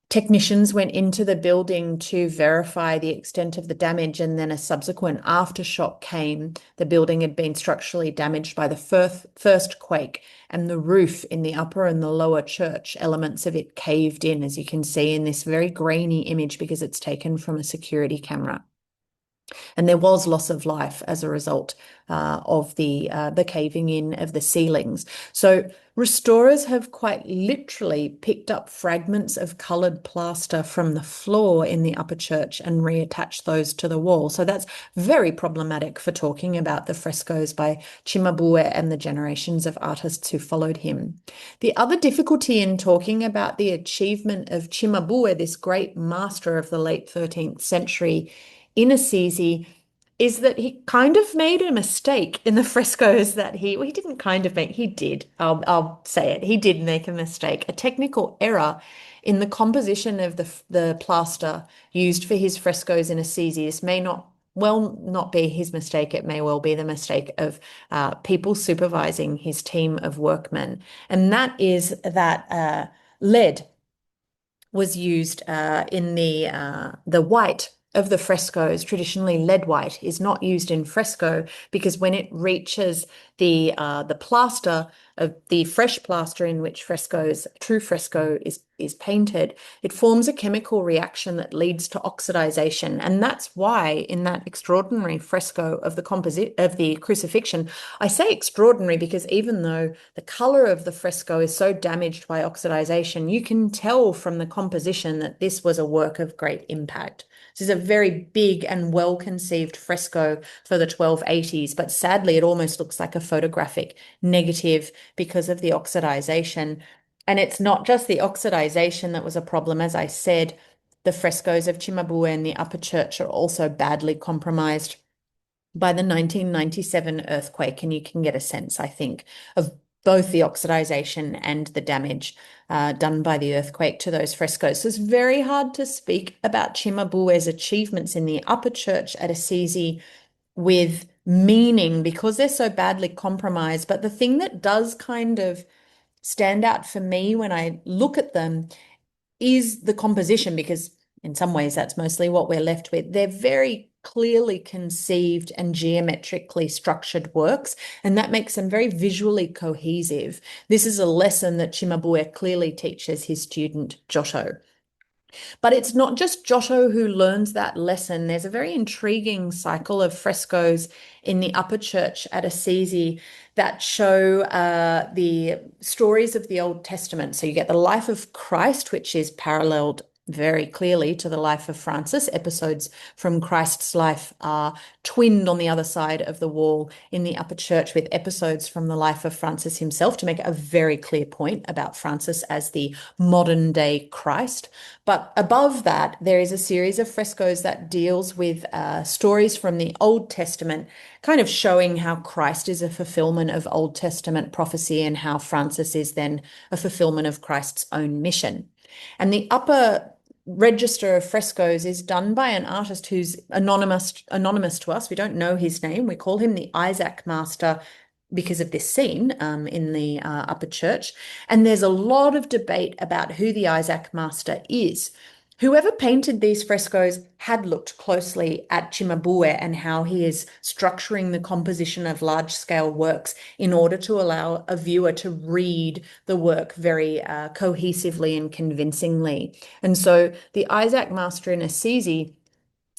technicians went into the building to verify the extent of the damage, and then a subsequent aftershock came. The building had been structurally damaged by the first quake, and the roof in the upper and the lower church, elements of it caved in, as you can see in this very grainy image because it's taken from a security camera. And there was loss of life as a result of the caving in of the ceilings. So restorers have quite literally picked up fragments of coloured plaster from the floor in the upper church and reattached those to the wall. So that's very problematic for talking about the frescoes by Cimabue and the generations of artists who followed him. The other difficulty in talking about the achievement of Cimabue, this great master of the late 13th century in Assisi, is that he kind of made a mistake in the frescoes that well, he didn't kind of make, he did. I'll say it. He did make a mistake, a technical error in the composition of the plaster used for his frescoes in Assisi. This may not be his mistake. It may well be the mistake of people supervising his team of workmen. And that is that lead was used in the white of the frescoes. Traditionally, lead white is not used in fresco because when it reaches the plaster of the fresh plaster in which true fresco is painted, it forms a chemical reaction that leads to oxidization. And that's why in that extraordinary fresco of the crucifixion, I say extraordinary because even though the color of the fresco is so damaged by oxidization, you can tell from the composition that this was a work of great impact. This is a very big and well-conceived fresco for the 1280s, but sadly, it almost looks like a photographic negative because of the oxidization. And it's not just the oxidization that was a problem. As I said, the frescoes of Cimabue in the upper church are also badly compromised by the 1997 earthquake, and you can get a sense, I think, of both the oxidization and the damage done by the earthquake to those frescoes. So it's very hard to speak about Cimabue's achievements in the upper church at Assisi with meaning because they're so badly compromised. But the thing that does kind of stand out for me when I look at them is the composition, because in some ways that's mostly what we're left with. They're very clearly conceived and geometrically structured works, and that makes them very visually cohesive. This is a lesson that Cimabue clearly teaches his student Giotto. But it's not just Giotto who learns that lesson. There's a very intriguing cycle of frescoes in the upper church at Assisi that show the stories of the Old Testament. So you get the life of Christ, which is paralleled very clearly to the life of Francis. Episodes from Christ's life are twinned on the other side of the wall in the upper church with episodes from the life of Francis himself to make a very clear point about Francis as the modern day Christ. But above that, there is a series of frescoes that deals with stories from the Old Testament, kind of showing how Christ is a fulfillment of Old Testament prophecy and how Francis is then a fulfillment of Christ's own mission. And the upper register of frescoes is done by an artist who's anonymous to us. We don't know his name. We call him the Isaac Master because of this scene in the upper church. And there's a lot of debate about who the Isaac Master is. Whoever painted these frescoes had looked closely at Cimabue and how he is structuring the composition of large-scale works in order to allow a viewer to read the work very cohesively and convincingly. And so the Isaac Master in Assisi,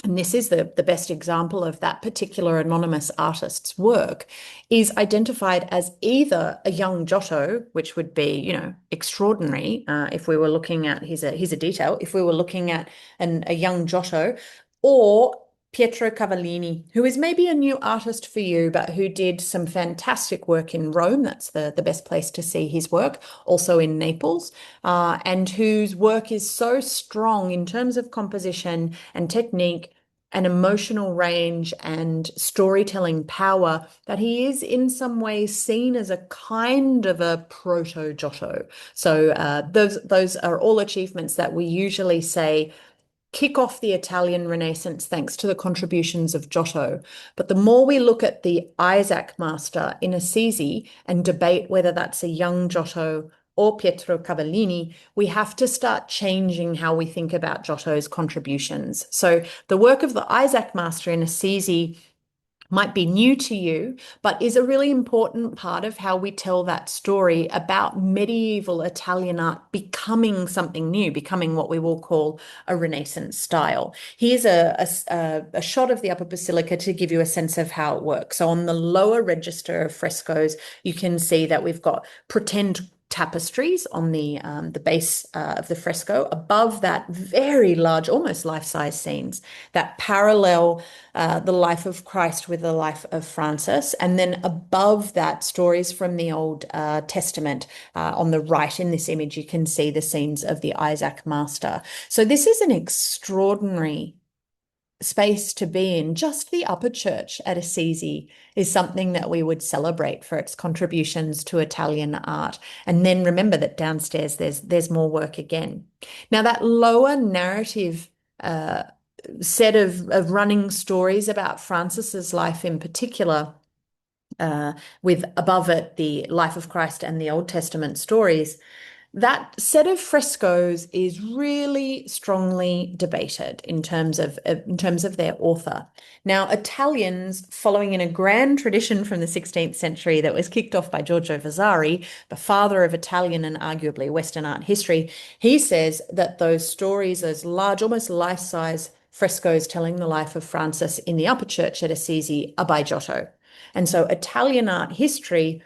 and this is the best example of that particular anonymous artist's work, is identified as either a young Giotto, which would be, extraordinary if we were looking at, here's a detail, if we were looking at a young Giotto, or Pietro Cavallini, who is maybe a new artist for you, but who did some fantastic work in Rome. That's the best place to see his work, also in Naples, and whose work is so strong in terms of composition and technique and emotional range and storytelling power that he is in some ways seen as a kind of a proto Giotto. So those are all achievements that we usually say kick off the Italian Renaissance thanks to the contributions of Giotto. But the more we look at the Isaac master in Assisi and debate whether that's a young Giotto or Pietro Cavallini, we have to start changing how we think about Giotto's contributions. So the work of the Isaac master in Assisi might be new to you, but is a really important part of how we tell that story about medieval Italian art becoming something new, becoming what we will call a Renaissance style. Here's a shot of the Upper Basilica to give you a sense of how it works. So on the lower register of frescoes, you can see that we've got pretend tapestries on the base of the fresco. Above that, very large, almost life-size scenes that parallel the life of Christ with the life of Francis. And then above that, stories from the Old Testament. On the right in this image, you can see the scenes of the Isaac Master. So this is an extraordinary space to be in. Just the upper church at Assisi is something that we would celebrate for its contributions to Italian art. And then remember that downstairs there's more work again. Now that lower narrative set of running stories about Francis's life in particular, with above it the life of Christ and the Old Testament stories, that set of frescoes is really strongly debated in terms of their author. Now, Italians, following in a grand tradition from the 16th century that was kicked off by Giorgio Vasari, the father of Italian and arguably Western art history, he says that those stories, those large, almost life-size frescoes telling the life of Francis in the upper church at Assisi are by Giotto. And so Italian art history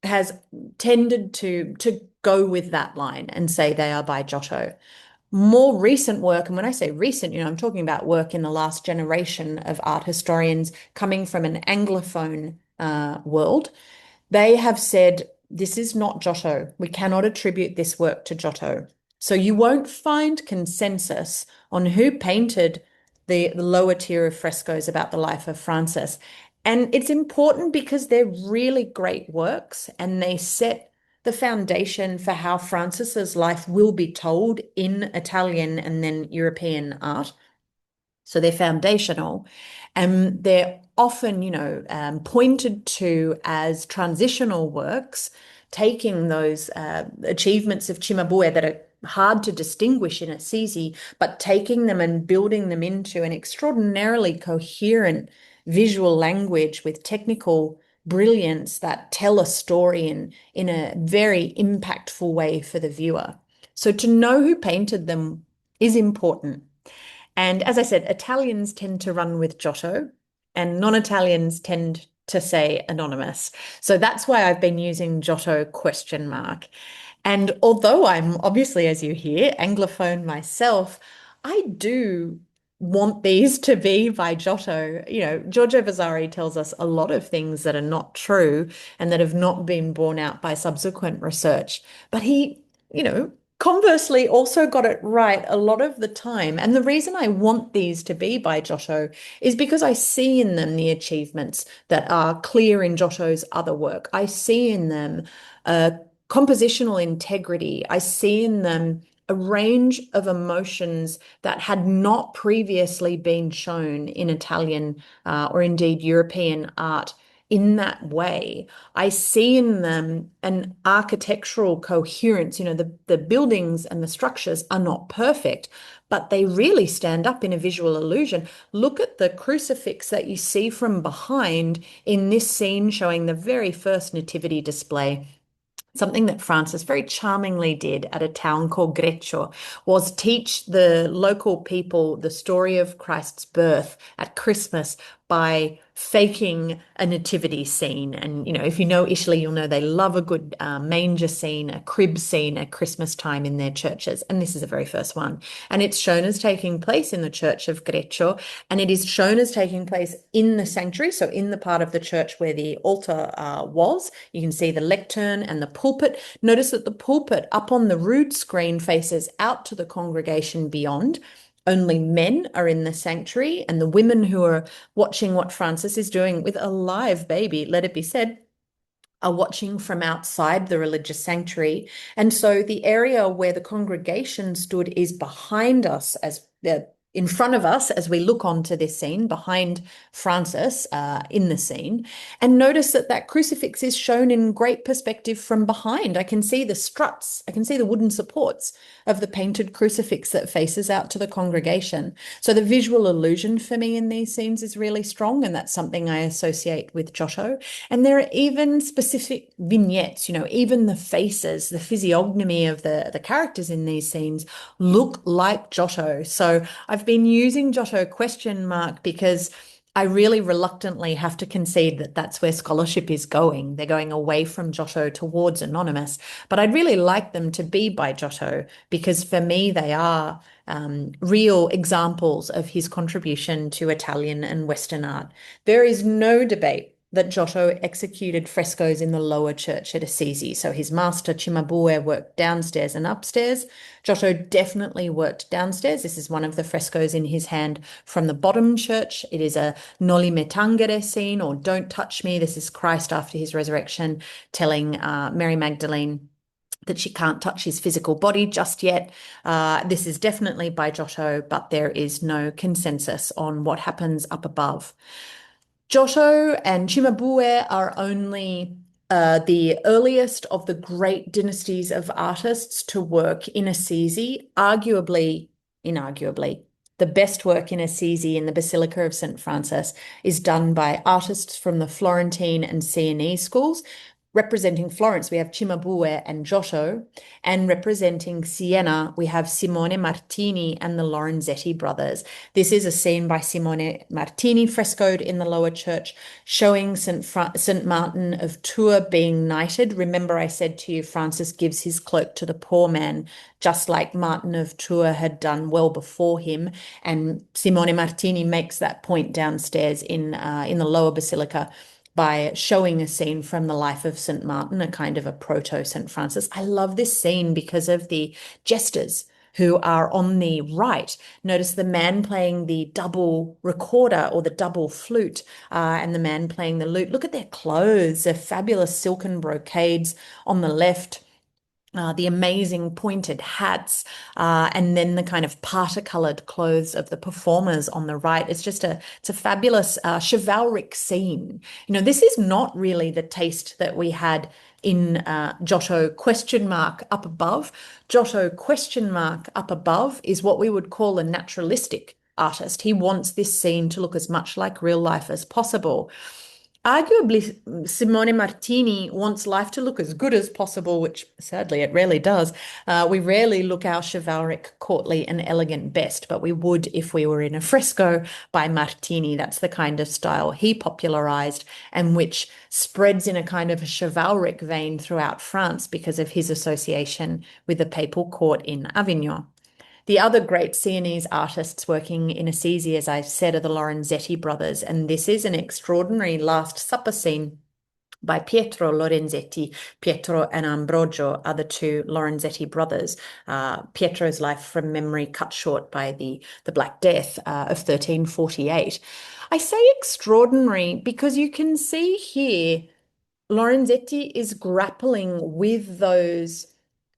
has tended to go with that line and say they are by Giotto. More recent work, and when I say recent, I'm talking about work in the last generation of art historians coming from an Anglophone world, they have said this is not Giotto. We cannot attribute this work to Giotto. So you won't find consensus on who painted the lower tier of frescoes about the life of Francis. And it's important because they're really great works and they set the foundation for how Francis's life will be told in Italian and then European art. So they're foundational, and they're often, pointed to as transitional works, taking those achievements of Cimabue that are hard to distinguish in Assisi, but taking them and building them into an extraordinarily coherent visual language with technical brilliance that tell a story in a very impactful way for the viewer. So to know who painted them is important. And as I said, Italians tend to run with Giotto and non-Italians tend to say anonymous. So that's why I've been using Giotto ? And although I'm obviously, as you hear, Anglophone myself, I do want these to be by Giotto. Giorgio Vasari tells us a lot of things that are not true and that have not been borne out by subsequent research. But he, conversely also got it right a lot of the time. And the reason I want these to be by Giotto is because I see in them the achievements that are clear in Giotto's other work. I see in them compositional integrity. I see in them a range of emotions that had not previously been shown in Italian or indeed European art in that way. I see in them an architectural coherence. The buildings and the structures are not perfect, but they really stand up in a visual illusion. Look at the crucifix that you see from behind in this scene showing the very first nativity display. Something that Francis very charmingly did at a town called Greccio was teach the local people the story of Christ's birth at Christmas by faking a nativity scene. And, if you know Italy, you'll know they love a good manger scene, a crib scene at Christmas time in their churches. And this is the very first one. And it's shown as taking place in the church of Greccio, and it is shown as taking place in the sanctuary, so in the part of the church where the altar was. You can see the lectern and the pulpit. Notice that the pulpit up on the rood screen faces out to the congregation beyond. Only men are in the sanctuary, and the women who are watching what Francis is doing with a live baby, let it be said, are watching from outside the religious sanctuary. And so the area where the congregation stood is behind us, as in front of us as we look onto this scene, behind Francis in the scene. And notice that that crucifix is shown in great perspective from behind. I can see the struts, I can see the wooden supports of the painted crucifix that faces out to the congregation. So the visual illusion for me in these scenes is really strong, and that's something I associate with Giotto. And there are even specific vignettes, even the faces, the physiognomy of the characters in these scenes look like Giotto. So I've been using Giotto question mark because I really reluctantly have to concede that that's where scholarship is going. They're going away from Giotto towards anonymous, but I'd really like them to be by Giotto because for me they are real examples of his contribution to Italian and Western art. There is no debate that Giotto executed frescoes in the lower church at Assisi. So his master Cimabue worked downstairs and upstairs. Giotto definitely worked downstairs. This is one of the frescoes in his hand from the bottom church. It is a Noli me tangere scene, or Don't Touch Me. This is Christ after his resurrection telling Mary Magdalene that she can't touch his physical body just yet. This is definitely by Giotto, but there is no consensus on what happens up above. Giotto and Cimabue are only the earliest of the great dynasties of artists to work in Assisi, inarguably, the best work in Assisi in the Basilica of St. Francis is done by artists from the Florentine and Sienese schools. Representing Florence, we have Cimabue and Giotto, and representing Siena, we have Simone Martini and the Lorenzetti brothers. This is a scene by Simone Martini frescoed in the lower church, showing St. Martin of Tours being knighted. Remember, I said to you, Francis gives his cloak to the poor man, just like Martin of Tours had done well before him. And Simone Martini makes that point downstairs in the lower basilica by showing a scene from the life of St. Martin, a kind of a proto-St. Francis. I love this scene because of the jesters who are on the right. Notice the man playing the double recorder or the double flute and the man playing the lute. Look at their clothes, their fabulous silken brocades on the left. The amazing pointed hats, and then the kind of parti-colored clothes of the performers on the right. It's a fabulous chivalric scene. This is not really the taste that we had in Giotto question mark up above. Giotto question mark up above is what we would call a naturalistic artist. He wants this scene to look as much like real life as possible. Arguably, Simone Martini wants life to look as good as possible, which sadly it rarely does. We rarely look our chivalric, courtly, and elegant best, but we would if we were in a fresco by Martini. That's the kind of style he popularized and which spreads in a kind of a chivalric vein throughout France because of his association with the papal court in Avignon. The other great Sienese artists working in Assisi, as I've said, are the Lorenzetti brothers, and this is an extraordinary Last Supper scene by Pietro Lorenzetti. Pietro and Ambrogio are the two Lorenzetti brothers. Pietro's life from memory cut short by the Black Death of 1348. I say extraordinary because you can see here Lorenzetti is grappling with those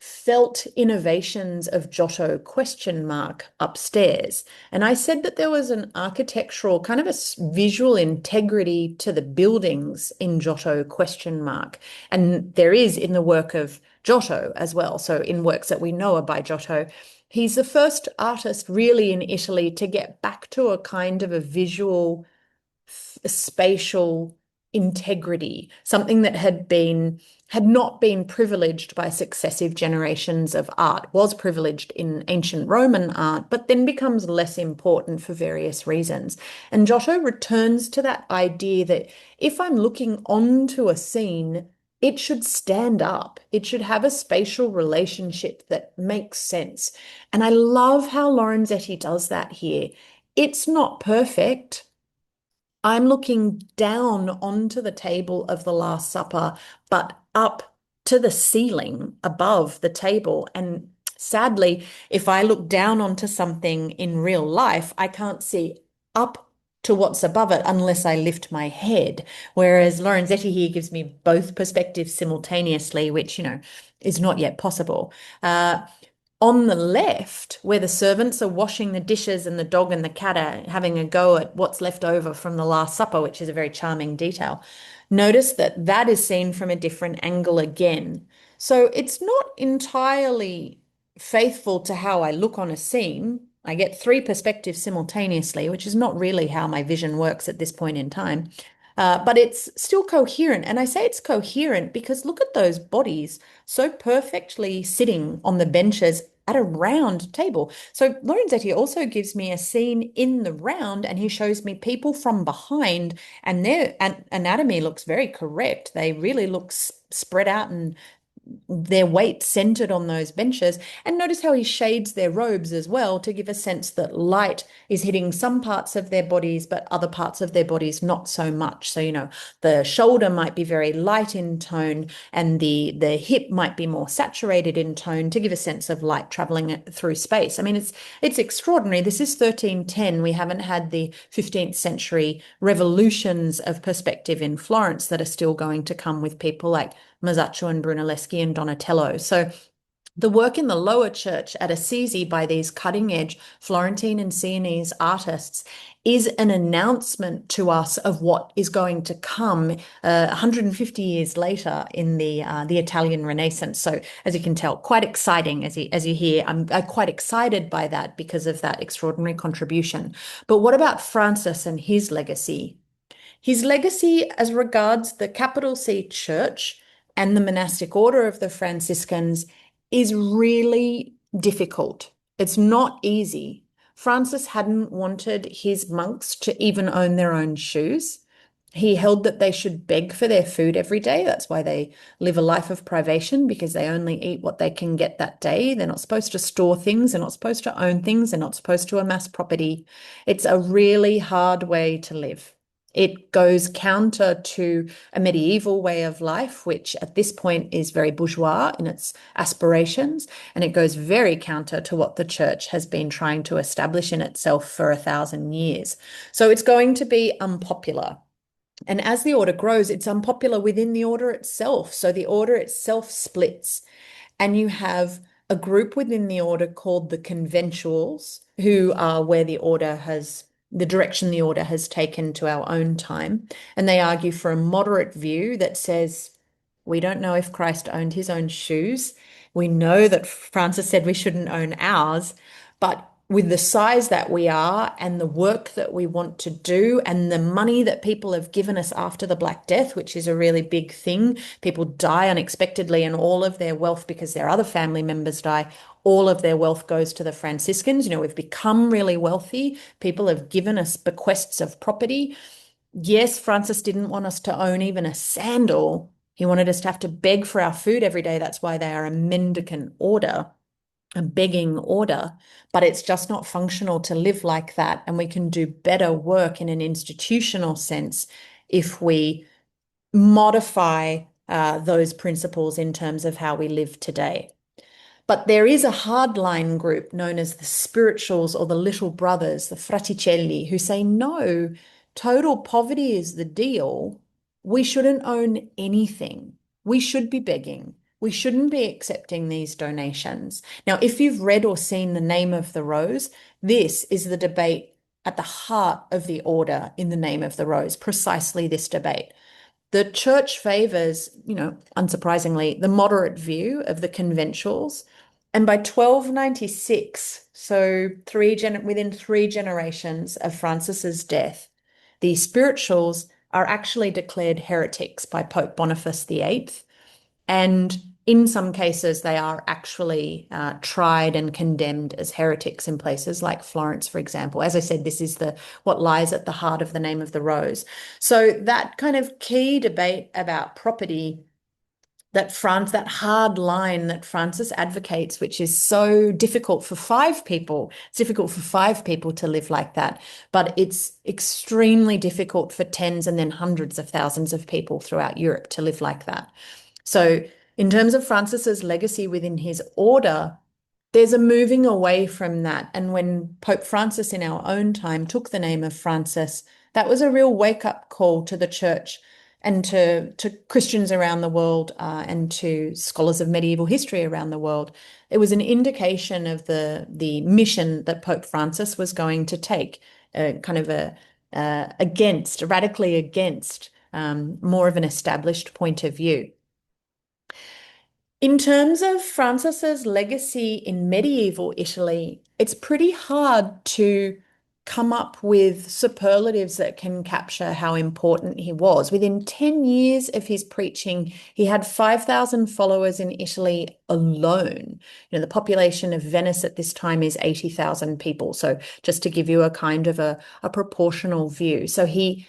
felt innovations of Giotto question mark upstairs. And I said that there was an architectural kind of a visual integrity to the buildings in Giotto question mark. And there is in the work of Giotto as well. So in works that we know are by Giotto, he's the first artist really in Italy to get back to a kind of a visual, spatial integrity, something that had not been privileged by successive generations of art, was privileged in ancient Roman art, but then becomes less important for various reasons. And Giotto returns to that idea that if I'm looking onto a scene, it should stand up. It should have a spatial relationship that makes sense. And I love how Lorenzetti does that here. It's not perfect. I'm looking down onto the table of the Last Supper, but up to the ceiling above the table. And sadly, if I look down onto something in real life, I can't see up to what's above it unless I lift my head. Whereas Lorenzetti here gives me both perspectives simultaneously, which, is not yet possible. On the left, where the servants are washing the dishes and the dog and the cat are having a go at what's left over from the Last Supper, which is a very charming detail, notice that that is seen from a different angle again. So it's not entirely faithful to how I look on a scene. I get three perspectives simultaneously, which is not really how my vision works at this point in time. But it's still coherent. And I say it's coherent because look at those bodies so perfectly sitting on the benches at a round table. So Lorenzetti also gives me a scene in the round and he shows me people from behind and their anatomy looks very correct. They really look spread out and their weight centered on those benches. And notice how he shades their robes as well to give a sense that light is hitting some parts of their bodies, but other parts of their bodies not so much. So, the shoulder might be very light in tone and the hip might be more saturated in tone to give a sense of light traveling through space. I mean, it's extraordinary. This is 1310. We haven't had the 15th century revolutions of perspective in Florence that are still going to come with people like Masaccio and Brunelleschi and Donatello. So the work in the lower church at Assisi by these cutting-edge Florentine and Sienese artists is an announcement to us of what is going to come 150 years later in the Italian Renaissance. So as you can tell, quite exciting as you hear. I'm quite excited by that because of that extraordinary contribution. But what about Francis and his legacy? His legacy as regards the capital C church and the monastic order of the Franciscans is really difficult. It's not easy. Francis hadn't wanted his monks to even own their own shoes. He held that they should beg for their food every day. That's why they live a life of privation, because they only eat what they can get that day. They're not supposed to store things. They're not supposed to own things. They're not supposed to amass property. It's a really hard way to live. It goes counter to a medieval way of life, which at this point is very bourgeois in its aspirations. And it goes very counter to what the church has been trying to establish in itself for 1,000 years. So it's going to be unpopular. And as the order grows, it's unpopular within the order itself. So the order itself splits. And you have a group within the order called the conventuals, who are where the direction the order has taken to our own time. And they argue for a moderate view that says, we don't know if Christ owned his own shoes. We know that Francis said we shouldn't own ours, but with the size that we are and the work that we want to do and the money that people have given us after the Black Death, which is a really big thing. People die unexpectedly and all of their wealth, because their other family members die, all of their wealth goes to the Franciscans. We've become really wealthy. People have given us bequests of property. Yes, Francis didn't want us to own even a sandal. He wanted us to have to beg for our food every day. That's why they are a mendicant order, a begging order, but it's just not functional to live like that. And we can do better work in an institutional sense if we modify those principles in terms of how we live today. But there is a hardline group known as the spirituals or the little brothers, the fraticelli, who say, no, total poverty is the deal. We shouldn't own anything. We should be begging. We shouldn't be accepting these donations. Now, if you've read or seen The Name of the Rose, this is the debate at the heart of the order in The Name of the Rose, precisely this debate. The church favors, unsurprisingly, the moderate view of the conventuals. And by 1296, so within 3 generations of Francis's death, the spirituals are actually declared heretics by Pope Boniface VIII. And in some cases, they are actually tried and condemned as heretics in places like Florence, for example. As I said, this is what lies at the heart of the name of the rose. So that kind of key debate about property, that hard line that Francis advocates, which is so difficult for five people. It's difficult for five people to live like that, but it's extremely difficult for tens and then hundreds of thousands of people throughout Europe to live like that. So in terms of Francis's legacy within his order, there's a moving away from that. And when Pope Francis in our own time took the name of Francis, that was a real wake-up call to the church and to Christians around the world and to scholars of medieval history around the world. It was an indication of the mission that Pope Francis was going to take, kind of radically against more of an established point of view. In terms of Francis's legacy in medieval Italy, it's pretty hard to come up with superlatives that can capture how important he was. Within 10 years of his preaching, he had 5,000 followers in Italy alone. You know, the population of Venice at this time is 80,000 people. So just to give you a kind of a proportional view. So he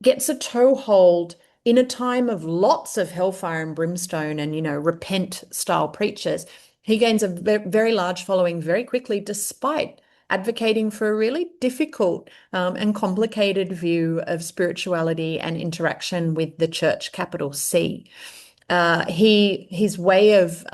gets a toehold in a time of lots of hellfire and brimstone and, repent style preachers. He gains a very large following very quickly, despite advocating for a really difficult and complicated view of spirituality and interaction with the church, capital C. His way of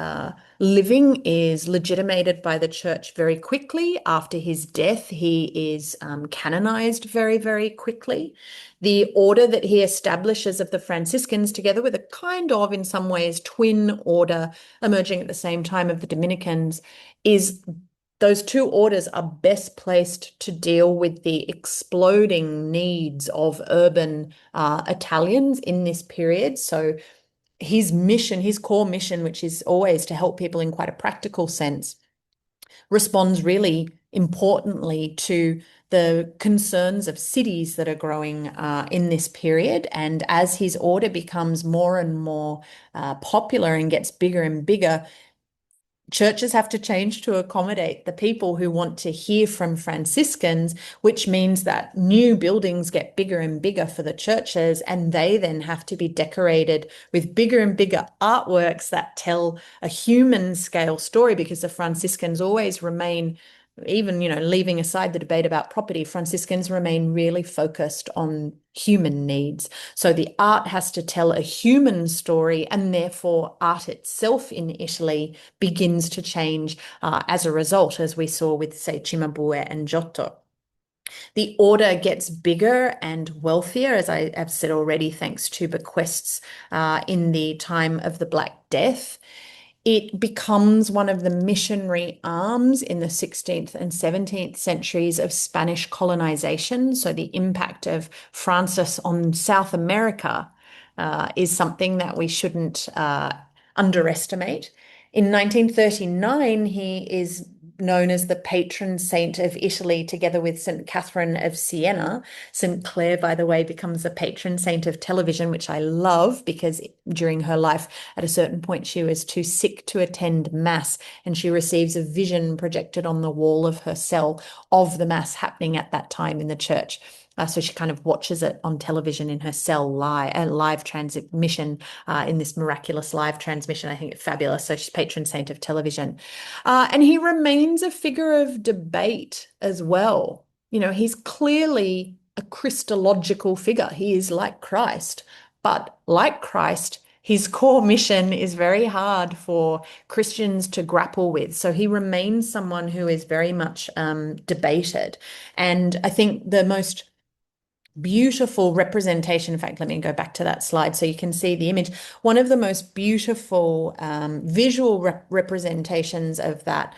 living is legitimated by the church very quickly. After his death, he is canonized very, very quickly. The order that he establishes of the Franciscans, together with a kind of, in some ways, twin order emerging at the same time of the Dominicans, those two orders are best placed to deal with the exploding needs of urban Italians in this period. So his core mission, which is always to help people in quite a practical sense, responds really importantly to the concerns of cities that are growing in this period. And as his order becomes more and more popular and gets bigger and bigger, churches have to change to accommodate the people who want to hear from Franciscans, which means that new buildings get bigger and bigger for the churches, and they then have to be decorated with bigger and bigger artworks that tell a human scale story, because the Franciscans always remain, even, leaving aside the debate about property, Franciscans remain really focused on human needs. So the art has to tell a human story, and therefore art itself in Italy begins to change as a result, as we saw with, say, Cimabue and Giotto. The order gets bigger and wealthier, as I have said already, thanks to bequests in the time of the Black Death. It becomes one of the missionary arms in the 16th and 17th centuries of Spanish colonization. So the impact of Francis on South America is something that we shouldn't underestimate. In 1939, he is known as the patron saint of Italy, together with St. Catherine of Siena. St. Clare, by the way, becomes the patron saint of television, which I love, because during her life, at a certain point, she was too sick to attend Mass, and she receives a vision projected on the wall of her cell of the Mass happening at that time in the church. So she kind of watches it on television in her cell live transmission in this miraculous live transmission. I think it's fabulous. So she's patron saint of television. And he remains a figure of debate as well. He's clearly a Christological figure. He is like Christ, but like Christ, his core mission is very hard for Christians to grapple with. So he remains someone who is very much debated. And I think the most beautiful representation. In fact, let me go back to that slide so you can see the image. One of the most beautiful visual representations of that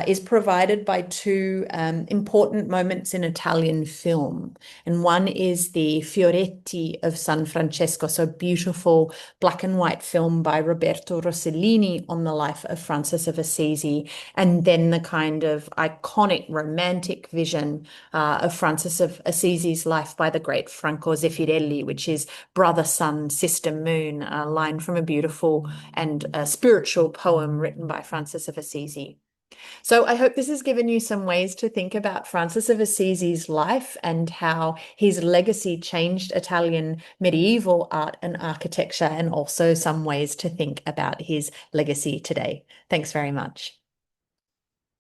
is provided by two important moments in Italian film. And one is the Fioretti of San Francesco, so beautiful black and white film by Roberto Rossellini on the life of Francis of Assisi. And then the kind of iconic romantic vision of Francis of Assisi's life by the the great Franco Zeffirelli, which is brother, sun, sister, moon, a line from a beautiful and spiritual poem written by Francis of Assisi. So I hope this has given you some ways to think about Francis of Assisi's life and how his legacy changed Italian medieval art and architecture, and also some ways to think about his legacy today. Thanks very much.